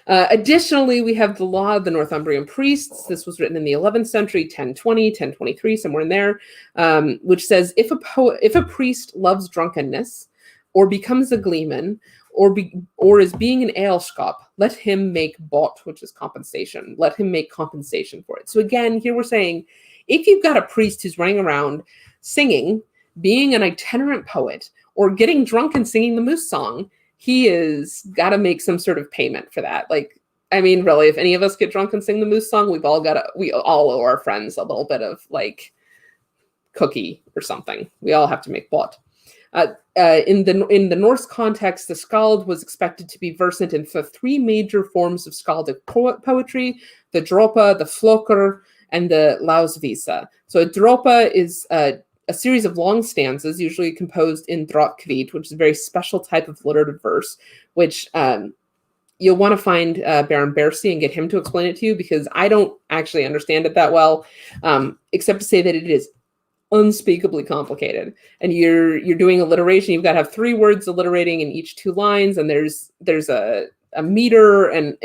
Additionally, we have the law of the Northumbrian priests. This was written in the 11th century, 1020, 1023, somewhere in there, which says, if a priest loves drunkenness, or becomes a gleeman, or is being an aleskop, let him make bot, which is compensation. Let him make compensation for it. So again, here we're saying, if you've got a priest who's running around singing, being an itinerant poet, or getting drunk and singing the moose song, he is got to make some sort of payment for that. Like, I mean, really, if any of us get drunk and sing the moose song, we all owe our friends a little bit of like cookie or something. We all have to make bot. In the Norse context, the skald was expected to be versant in the three major forms of skaldic poetry: the dropa, the floker, and the lausvisa. So a dropa is a series of long stanzas, usually composed in drotkvit, which is a very special type of alliterative verse, which you'll want to find Baron Bercy and get him to explain it to you, because I don't actually understand it that well, except to say that it is unspeakably complicated. And you're doing alliteration. You've got to have 3 words alliterating in each 2 lines, and there's a meter, and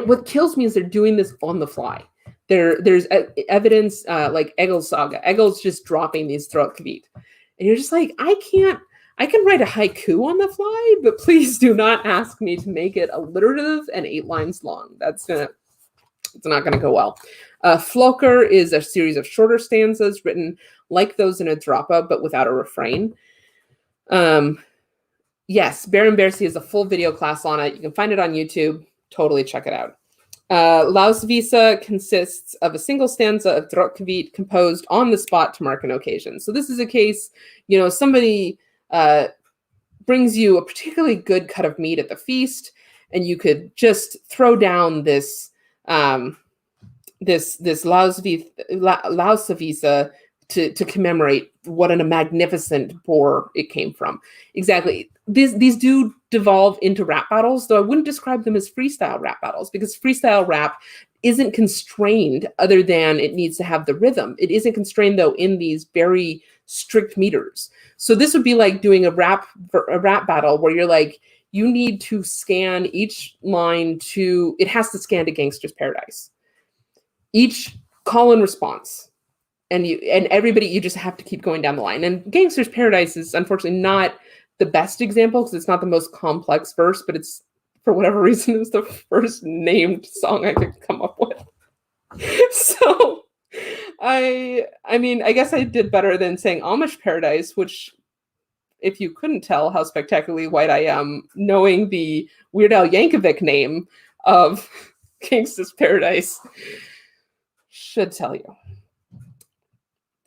what kills me is they're doing this on the fly. There's evidence like Egil's saga. Egil's just dropping these drotkvit, and you're just like, I can write a haiku on the fly, but please do not ask me to make it alliterative and 8 lines long. It's not gonna go well. Floker is a series of shorter stanzas written like those in a dropa, but without a refrain. Yes, Baron Bercy has a full video class on it. You can find it on YouTube. Totally check it out. Lausvisa consists of a single stanza of drotkvit composed on the spot to mark an occasion. So this is a case, somebody brings you a particularly good cut of meat at the feast, and you could just throw down this lausvisa to commemorate what a magnificent boar it came from. Exactly. These do devolve into rap battles, though I wouldn't describe them as freestyle rap battles, because freestyle rap isn't constrained other than it needs to have the rhythm. It isn't constrained, though, in these very strict meters. So this would be like doing a rap battle where you're like, you need to scan each line it has to scan to Gangster's Paradise. Each call and response. And everybody, you just have to keep going down the line. And Gangster's Paradise is unfortunately not the best example, because it's not the most complex verse, but it's, for whatever reason, it was the first named song I could come up with. So I mean, I guess I did better than saying Amish paradise, which, if you couldn't tell how spectacularly white I am, knowing the Weird Al Yankovic name of Gangsta's Paradise should tell you.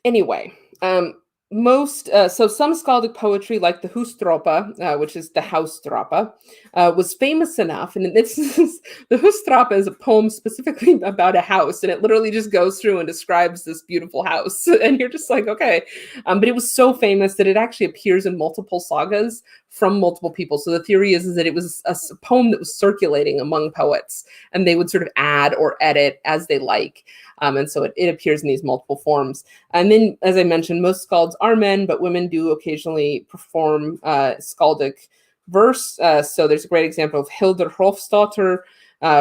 Anyway, so some skaldic poetry, like the Husdropa, which is the house dropa, was famous enough. And this is, the Husdropa is a poem specifically about a house, and it literally just goes through and describes this beautiful house. And you're just like, okay. But it was so famous that it actually appears in multiple sagas from multiple people. So the theory is that it was a poem that was circulating among poets, and they would sort of add or edit as they like. And so it appears in these multiple forms. And then, as I mentioned, most skalds are men, but women do occasionally perform skaldic verse. So there's a great example of Hildur Hrolfsdottir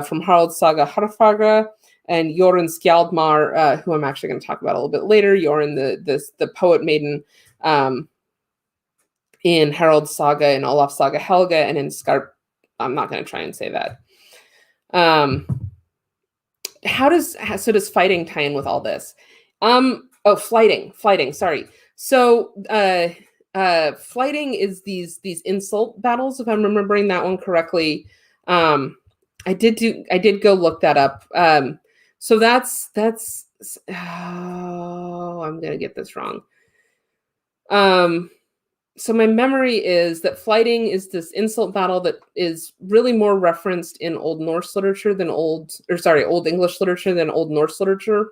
from Harald's saga Harfagra, and Jorunn Skjaldmar, who I'm actually going to talk about a little bit later. Jorunn, the poet maiden in Harald's saga, in Olaf's saga Helga, and in Skarp. I'm not going to try and say that. Does fighting tie in with all this? Flighting. Sorry. So flighting is these insult battles, if I'm remembering that one correctly. I did go look that up. So that's I'm gonna get this wrong. So my memory is that flighting is this insult battle that is really more referenced in Old Norse literature than Old English literature than Old Norse literature.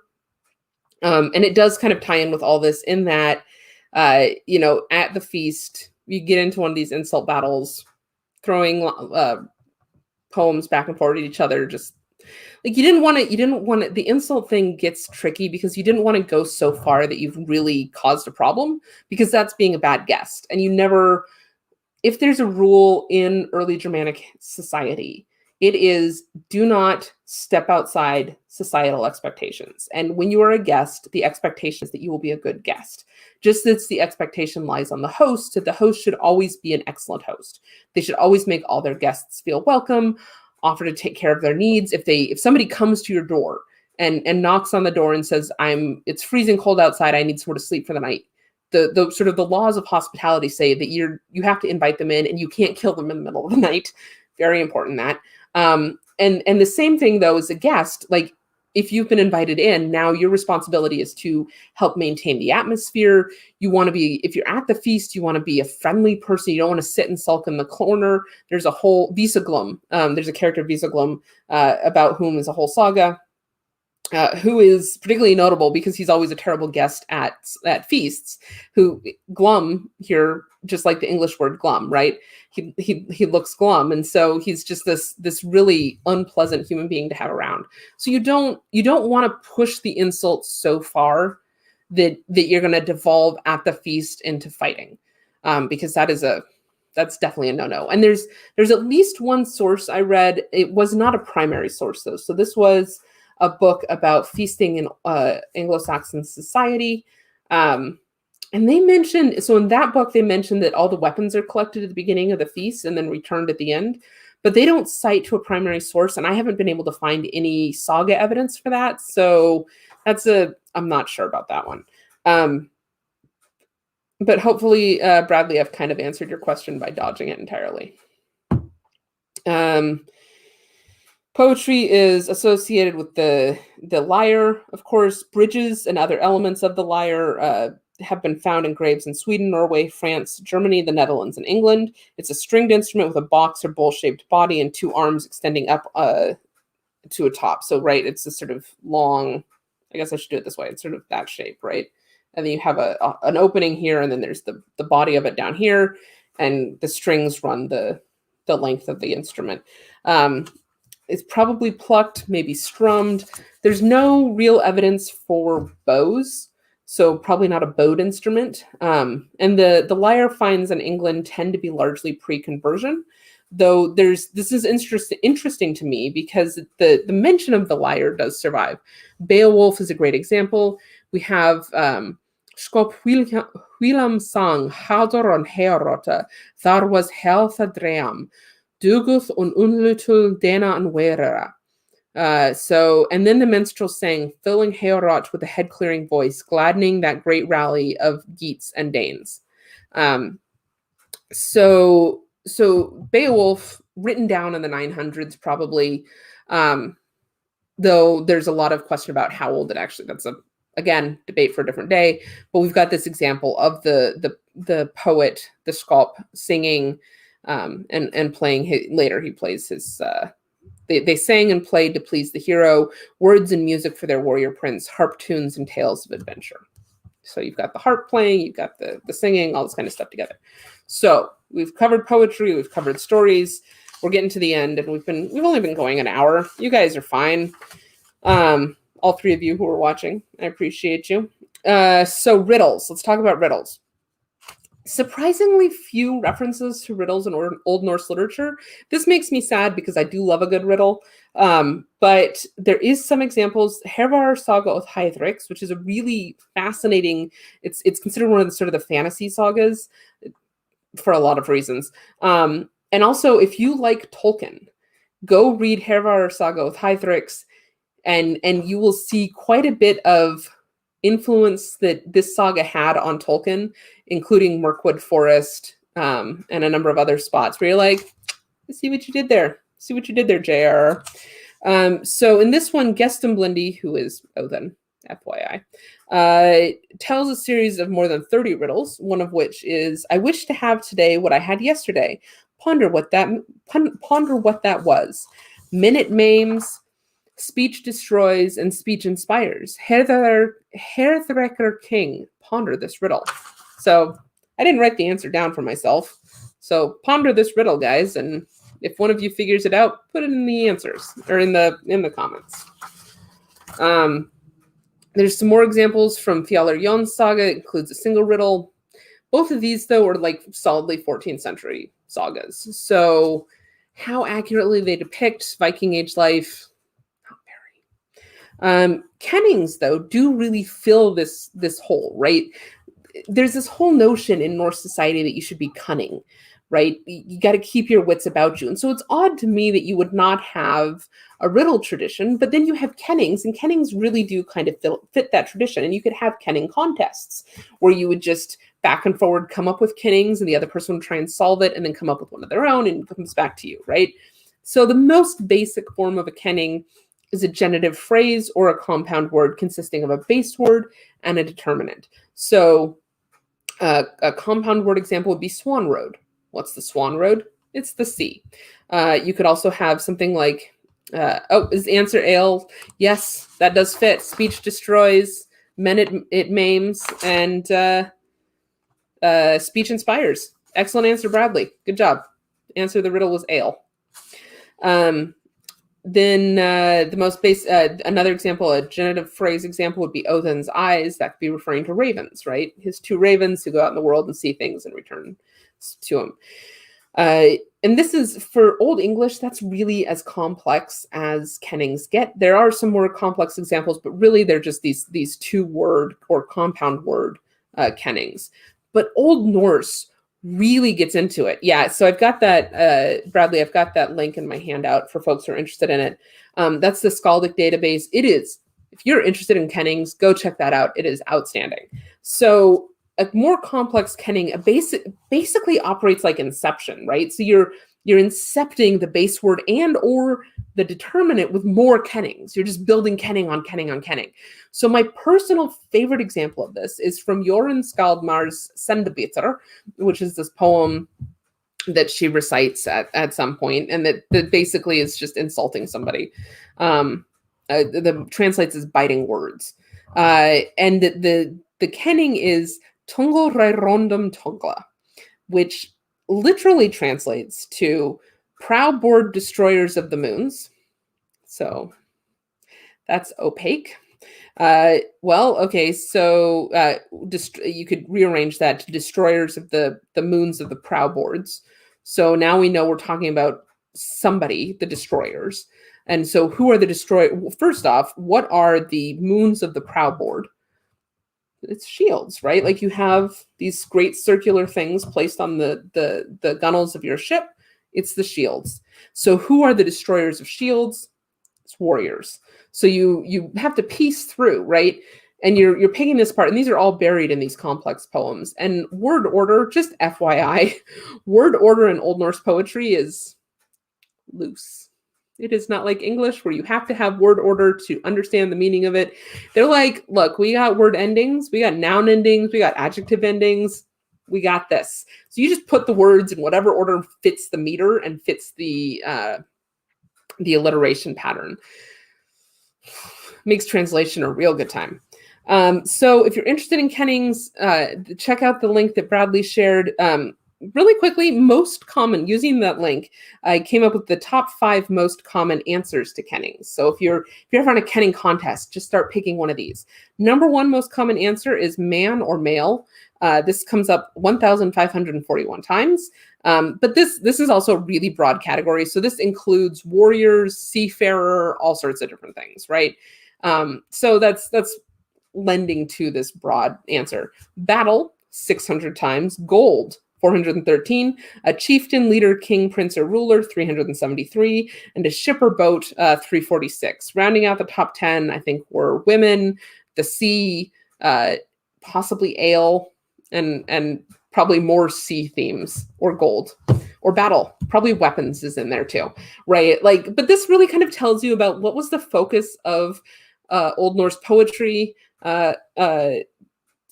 And it does kind of tie in with all this in that, at the feast, you get into one of these insult battles, throwing poems back and forth at each other, just like you didn't want to, the insult thing gets tricky because you didn't want to go so far that you've really caused a problem, because that's being a bad guest. And you never, if there's a rule in early Germanic society, it is do not step outside societal expectations. And when you are a guest, the expectation is that you will be a good guest. Just as the expectation lies on the host, that the host should always be an excellent host. They should always make all their guests feel welcome, offer to take care of their needs. If somebody comes to your door and knocks on the door and says, it's freezing cold outside, I need somewhere to sleep for the night, the sort of the laws of hospitality say that you have to invite them in, and you can't kill them in the middle of the night. Very important that. And the same thing though as a guest, like if you've been invited in, now your responsibility is to help maintain the atmosphere. You want to be, if you're at the feast, you want to be a friendly person. You don't want to sit and sulk in the corner. There's a whole Visaglum. There's a character Visaglum about whom is a whole saga, who is particularly notable because he's always a terrible guest at feasts. Who glum here, just like the English word glum, right? He looks glum, and so he's just this really unpleasant human being to have around. So you don't want to push the insults so far that you're going to devolve at the feast into fighting, because that's definitely a no-no. And there's at least one source I read. It was not a primary source though. So this was a book about feasting in Anglo-Saxon society. And they mentioned, so in that book, they mentioned that all the weapons are collected at the beginning of the feast and then returned at the end, but they don't cite to a primary source. And I haven't been able to find any saga evidence for that. So I'm not sure about that one. But hopefully, Bradley, I've kind of answered your question by dodging it entirely. Poetry is associated with the lyre, of course. Bridges and other elements of the lyre have been found in graves in Sweden, Norway, France, Germany, the Netherlands, and England. It's a stringed instrument with a box or bowl-shaped body and two arms extending up to a top. So, right, it's a sort of long, I guess I should do it this way. It's sort of that shape, right? And then you have an opening here, and then there's the body of it down here, and the strings run the length of the instrument. It's probably plucked, maybe strummed. There's no real evidence for bows, so probably not a bowed instrument. And the lyre finds in England tend to be largely pre-conversion, though this is interesting to me because the mention of the lyre does survive. Beowulf is a great example. We have Skop Hwilam sang Hador on Heorota, thar was Heltha Dream, Duguth und Unlutul Dena and Werera. And then the minstrel sang, filling Heorot with a head-clearing voice, gladdening that great rally of Geats and Danes. So Beowulf, written down in the 900s probably, though there's a lot of question about how old it actually, that's again, debate for a different day, but we've got this example of the poet, the scalp, singing and playing later he plays his, they sang and played to please the hero, words and music for their warrior prince, harp tunes and tales of adventure. So you've got the harp playing, you've got the singing, all this kind of stuff together. So we've covered poetry, we've covered stories. We're getting to the end, and we've only been going an hour. You guys are fine. All three of you who are watching, I appreciate you. So riddles. Let's talk about riddles. Surprisingly few references to riddles in Old Norse literature. This makes me sad because I do love a good riddle. But there is some examples. Hervar Saga of Heidreks, which is a really fascinating, it's considered one of the sort of the fantasy sagas for a lot of reasons. And also, if you like Tolkien, go read Hervar Saga of Heidreks, and you will see quite a bit of influence that this saga had on Tolkien, including Mirkwood Forest and a number of other spots where you're like, see what you did there. See what you did there, JR. So in this one, Gestumblindi, who is Odin, FYI, tells a series of more than 30 riddles, one of which is, I wish to have today what I had yesterday. Ponder what that was. Minute maims, speech destroys, and speech inspires. Herthreker King, ponder this riddle. So I didn't write the answer down for myself. So ponder this riddle, guys, and if one of you figures it out, put it in the answers or in the comments. There's some more examples from Fjalar Jon's saga. It includes a single riddle. Both of these, though, are like solidly 14th century sagas. So how accurately they depict Viking Age life, not very. Kennings, though, do really fill this hole, right? There's this whole notion in Norse society that you should be cunning, right? You got to keep your wits about you. And so it's odd to me that you would not have a riddle tradition, but then you have kennings, and kennings really do kind of fit that tradition. And you could have kenning contests where you would just back and forward come up with kennings, and the other person would try and solve it and then come up with one of their own, and it comes back to you, right? So the most basic form of a kenning is a genitive phrase or a compound word consisting of a base word and a determinant. So a compound word example would be Swan Road. What's the Swan Road? It's the sea. You could also have something like, is the answer ale? Yes, that does fit. Speech destroys, men it maims, and speech inspires. Excellent answer, Bradley. Good job. Answer the riddle was ale. Then the most another example, a genitive phrase example would be Odin's eyes. That could be referring to ravens, right? His two ravens who go out in the world and see things and return to him. And this is, for Old English, that's really as complex as kennings get. There are some more complex examples, but really they're just these two-word or compound word kennings. But Old Norse really gets into it. Yeah, so I've got that, Bradley, I've got that link in my handout for folks who are interested in it. That's the Skaldic database. It is, if you're interested in kennings, go check that out. It is outstanding. So a more complex kenning basically operates like inception, right? So you're incepting the base word and or the determinant with more kennings. You're just building kenning on kenning on kenning. So my personal favorite example of this is from Jorunn Skaldmar's Sendebitter, which is this poem that she recites at some point, and that basically is just insulting somebody. The translates as biting words. And the kenning is Tungo Rondum Tongla, which literally translates to prow-board destroyers of the moons. So that's opaque. Well, okay, so you could rearrange that to destroyers of the moons of the prow boards. So now we know we're talking about somebody, the destroyers. And so who are the destroyers? Well, first off, what are the moons of the prow board? It's shields, right? Like you have these great circular things placed on the gunnels of your ship. It's the shields. So who are the destroyers of shields? It's warriors. So you have to piece through, right? And you're picking this part, and these are all buried in these complex poems. And word order, just FYI, word order in Old Norse poetry is loose. It is not like English where you have to have word order to understand the meaning of it. They're like, look, we got word endings, we got noun endings, we got adjective endings, we got this. So you just put the words in whatever order fits the meter and fits the alliteration pattern. Makes translation a real good time. So if you're interested in kennings, check out the link that Bradley shared. Really quickly, most common, using that link, I came up with the top 5 most common answers to kennings. So if you're ever on a kenning contest, just start picking one of these. Number 1 most common answer is man or male. This comes up 1,541 times. But this is also a really broad category. So this includes warriors, seafarer, all sorts of different things, right? So that's lending to this broad answer. Battle, 600 times. Gold, 413. A chieftain, leader, king, prince, or ruler, 373. And a ship or boat, 346. Rounding out the top 10, I think, were women, the sea, possibly ale, and probably more sea themes, or gold, or battle. Probably weapons is in there too, right? Like, but this really kind of tells you about what was the focus of Old Norse poetry.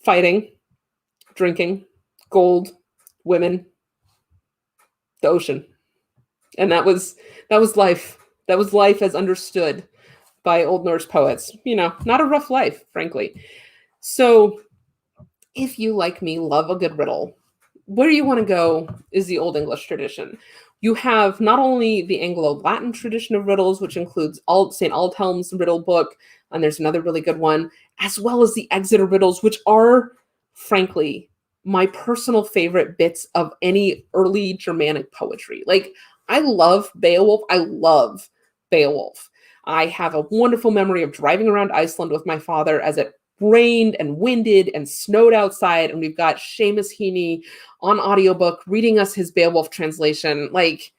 Fighting, drinking, gold, women, the ocean. And that was life. That was life as understood by Old Norse poets. Not a rough life, frankly. So if you, like me, love a good riddle, where you want to go is the Old English tradition. You have not only the Anglo-Latin tradition of riddles, which includes St. Aldhelm's riddle book, and there's another really good one, as well as the Exeter riddles, which are, frankly, my personal favorite bits of any early Germanic poetry. Like, I love Beowulf. I love Beowulf. I have a wonderful memory of driving around Iceland with my father as it rained and winded and snowed outside, and we've got Seamus Heaney on audiobook reading us his Beowulf translation. Like,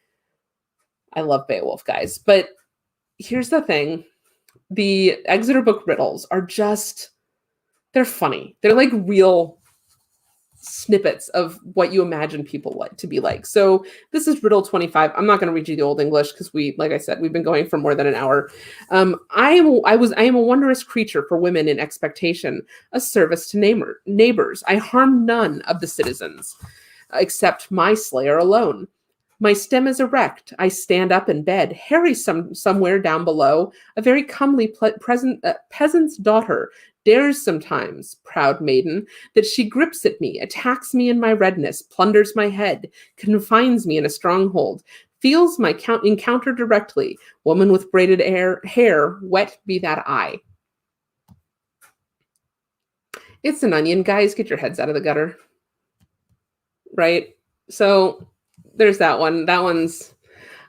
I love Beowulf, guys. But here's the thing. The Exeter book riddles are just, they're funny. They're like real snippets of what you imagine people like to be like. So this is riddle 25. I'm not going to read you the Old English because like I said, we've been going for more than an hour. I am a wondrous creature for women in expectation, a service to neighbors. I harm none of the citizens except my slayer alone. My stem is erect. I stand up in bed. Harry somewhere down below, a very comely peasant's daughter, dares sometimes, proud maiden, that she grips at me, attacks me in my redness, plunders my head, confines me in a stronghold, feels my encounter directly, woman with braided hair, wet be that eye. It's an onion, guys. Get your heads out of the gutter. Right? So there's that one. That one's,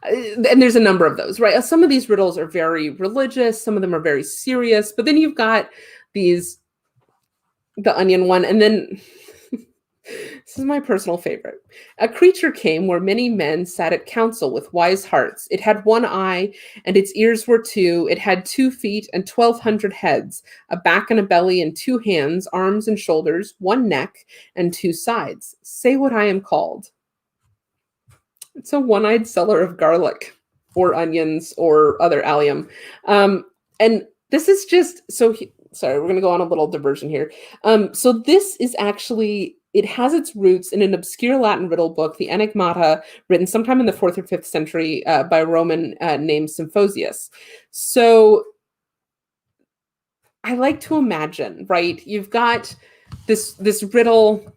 and there's a number of those, right? Some of these riddles are very religious. Some of them are very serious. But then you've got the onion one. And then this is my personal favorite. A creature came where many men sat at council with wise hearts. It had one eye and its ears were two. It had 2 feet and 1,200 heads, a back and a belly and 2 hands, arms and shoulders, 1 neck and 2 sides. Say what I am called. It's a one-eyed seller of garlic or onions or other allium. And this is just, sorry, we're going to go on a little diversion here. So this is actually, it has its roots in an obscure Latin riddle book, the Enigmata, written sometime in the 4th or 5th century by a Roman named Symphosius. So I like to imagine, right? You've got this riddle,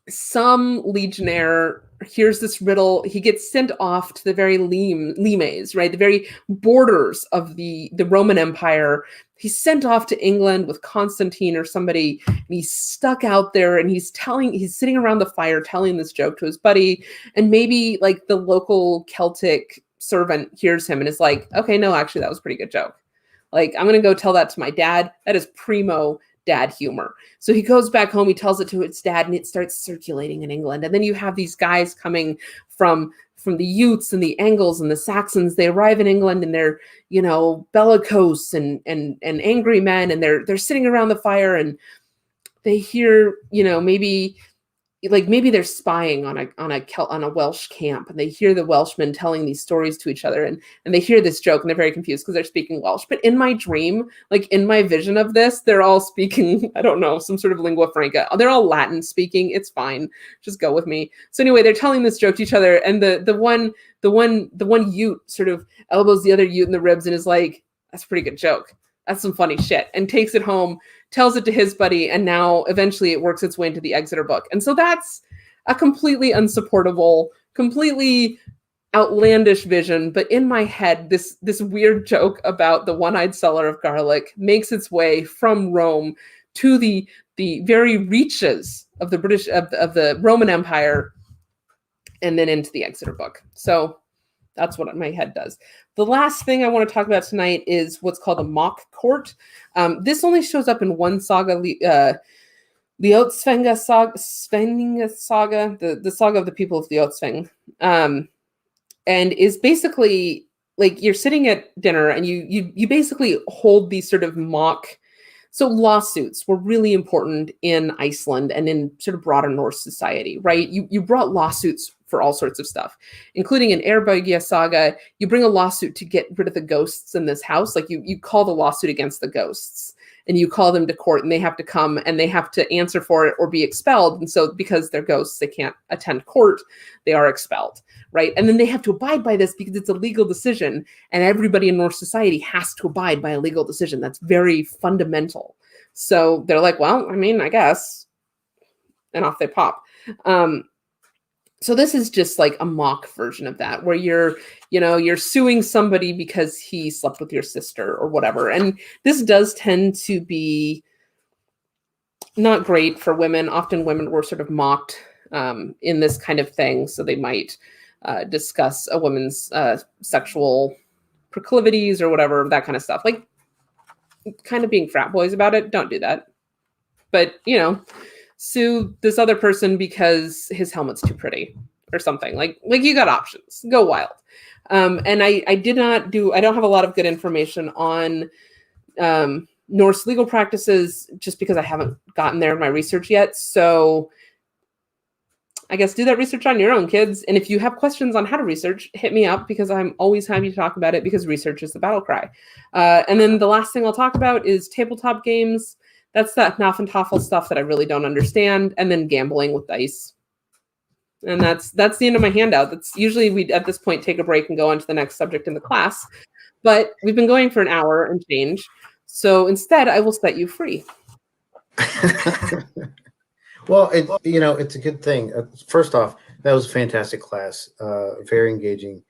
some legionnaire hears this riddle, he gets sent off to the very limes, right? The very borders of the Roman Empire. He's sent off to England with Constantine or somebody, and he's stuck out there and he's sitting around the fire telling this joke to his buddy, and maybe like the local Celtic servant hears him and is like, okay, no, actually that was a pretty good joke. Like, I'm going to go tell that to my dad. That is primo dad humor. So he goes back home, he tells it to its dad, and it starts circulating in England. And then you have these guys coming from the Utes and the Angles and the Saxons. They arrive in England and they're, bellicose and angry men, and they're sitting around the fire, and they hear, maybe they're spying on a Welsh camp, and they hear the Welshmen telling these stories to each other, and they hear this joke, and they're very confused because they're speaking Welsh. But in my dream, in my vision of this, they're all speaking, I don't know, some sort of lingua franca. They're all Latin speaking. It's fine. Just go with me. So anyway, they're telling this joke to each other, and the one Ute sort of elbows the other Ute in the ribs and is like, "That's a pretty good joke. That's some funny shit," and takes it home, tells it to his buddy, and now eventually it works its way into the Exeter book. And so that's a completely unsupportable, completely outlandish vision. But in my head, this weird joke about the one-eyed seller of garlic makes its way from Rome to the very reaches of the British of the Roman Empire, and then into the Exeter book. So that's what my head does. The last thing I want to talk about tonight is what's called a mock court. This only shows up in one saga, the Oatsvenga saga, the saga of the people of the Oatsveng, and is basically like you're sitting at dinner and you basically hold these sort of mock. So lawsuits were really important in Iceland and in sort of broader Norse society, right? You brought lawsuits for all sorts of stuff, including in Eyrbyggja saga. You bring a lawsuit to get rid of the ghosts in this house. Like you call the lawsuit against the ghosts, and you call them to court, and they have to come and they have to answer for it or be expelled. And so because they're ghosts, they can't attend court. They are expelled, right? And then they have to abide by this because it's a legal decision, and everybody in Norse society has to abide by a legal decision. That's very fundamental. So they're like, well, I mean, I guess, and off they pop. So this is just like a mock version of that, where you're suing somebody because he slept with your sister or whatever. And this does tend to be not great for women. Often women were sort of mocked in this kind of thing. So they might discuss a woman's sexual proclivities or whatever, that kind of stuff. Like kind of being frat boys about it. Don't do that. But, sue this other person because his helmet's too pretty or something. Like you got options. Go wild. And I don't have a lot of good information on Norse legal practices just because I haven't gotten there in my research yet. So I guess do that research on your own, kids. And if you have questions on how to research, hit me up because I'm always happy to talk about it because research is the battle cry. And then the last thing I'll talk about is tabletop games. That's that Naffentaffel stuff that I really don't understand. And then gambling with dice. And that's the end of my handout. That's usually we at this point take a break and go on to the next subject in the class. But we've been going for an hour and change. So instead, I will set you free. Well, it's a good thing. First off, that was a fantastic class, very engaging.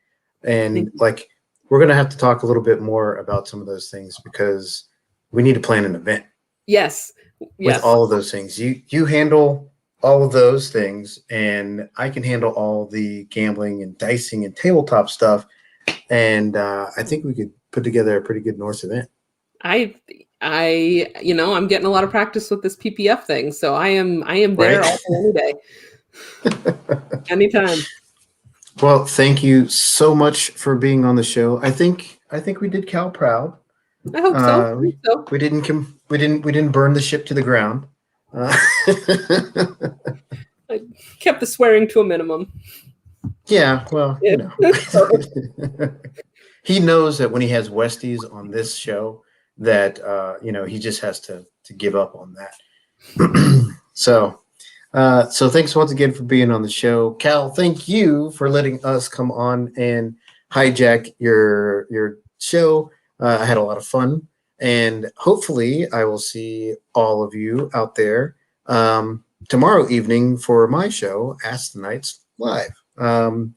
And we're going to have to talk a little bit more about some of those things because we need to plan an event. Yes. With all of those things. You handle all of those things, and I can handle all the gambling and dicing and tabletop stuff. And I think we could put together a pretty good Norse event. I'm getting a lot of practice with this PPF thing, so I am there all day, any day. Anytime. Well, thank you so much for being on the show. I think we did Cal proud. I hope so. We didn't burn the ship to the ground. I kept the swearing to a minimum. Yeah, well, he knows that when he has Westies on this show, that he just has to give up on that. So thanks once again for being on the show, Cal. Thank you for letting us come on and hijack your show. I had a lot of fun, and hopefully I will see all of you out there tomorrow evening for my show, Ask the Knights Live,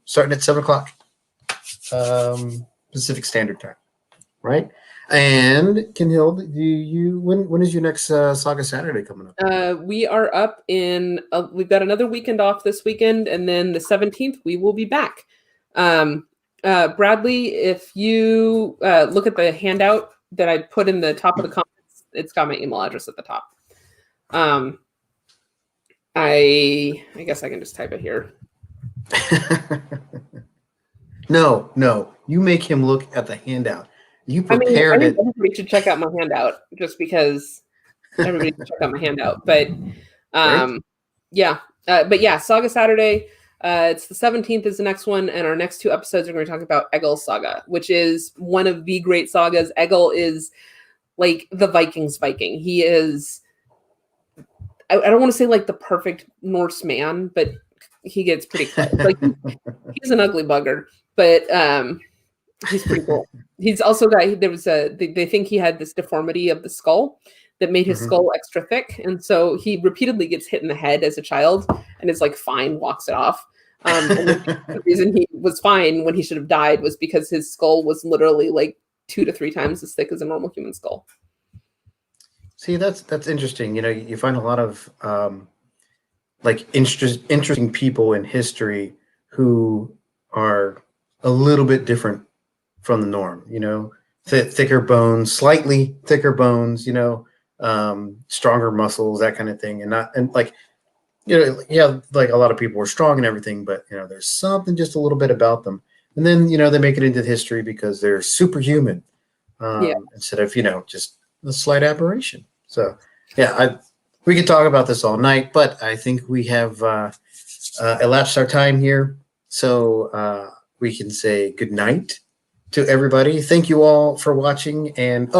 starting at 7:00 Pacific Standard Time, right? And Kinehild, when is your next Saga Saturday coming up? We are up in. We've got another weekend off this weekend, and then the 17th we will be back. Bradley, if you look at the handout that I put in the top of the comments, it's got my email address at the top. I guess I can just type it here. No, you make him look at the handout. You I prepared think it. everybody should check out my handout just because everybody should check out my handout. But Great. yeah, Saga Saturday. It's the 17th is the next one, and our next 2 episodes are going to talk about Egil's saga, which is one of the great sagas. Egil is like the Vikings Viking. He is, I don't want to say like the perfect Norse man, but he gets pretty close. Like he's an ugly bugger, but he's pretty cool. He's also got, there was they think he had this deformity of the skull that made his skull extra thick, and so he repeatedly gets hit in the head as a child and is like fine, walks it off. And the reason he was fine when he should have died was because his skull was literally like 2 to 3 times as thick as a normal human skull. See, that's interesting. You know, you find a lot of like interesting people in history who are a little bit different from the norm. You know, thicker bones, slightly thicker bones. You know, stronger muscles, that kind of thing, and like, you know, yeah, like a lot of people were strong and everything, but you know, there's something just a little bit about them, and then you know they make it into history because they're superhuman instead of, you know, just a slight aberration. So yeah, we could talk about this all night, but I think we have elapsed our time here, so we can say good night to everybody. Thank you all for watching, and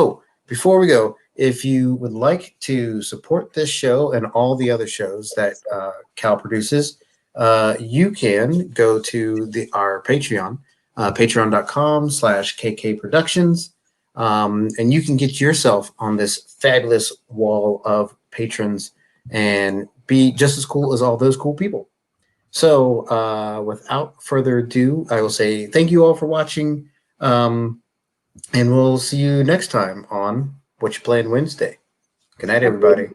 before we go, if you would like to support this show and all the other shows that Cal produces, you can go to our Patreon, patreon.com/KK Productions, and you can get yourself on this fabulous wall of patrons and be just as cool as all those cool people. So without further ado, I will say thank you all for watching, and we'll see you next time on Whatcha Playing Wednesday. Good night, everybody.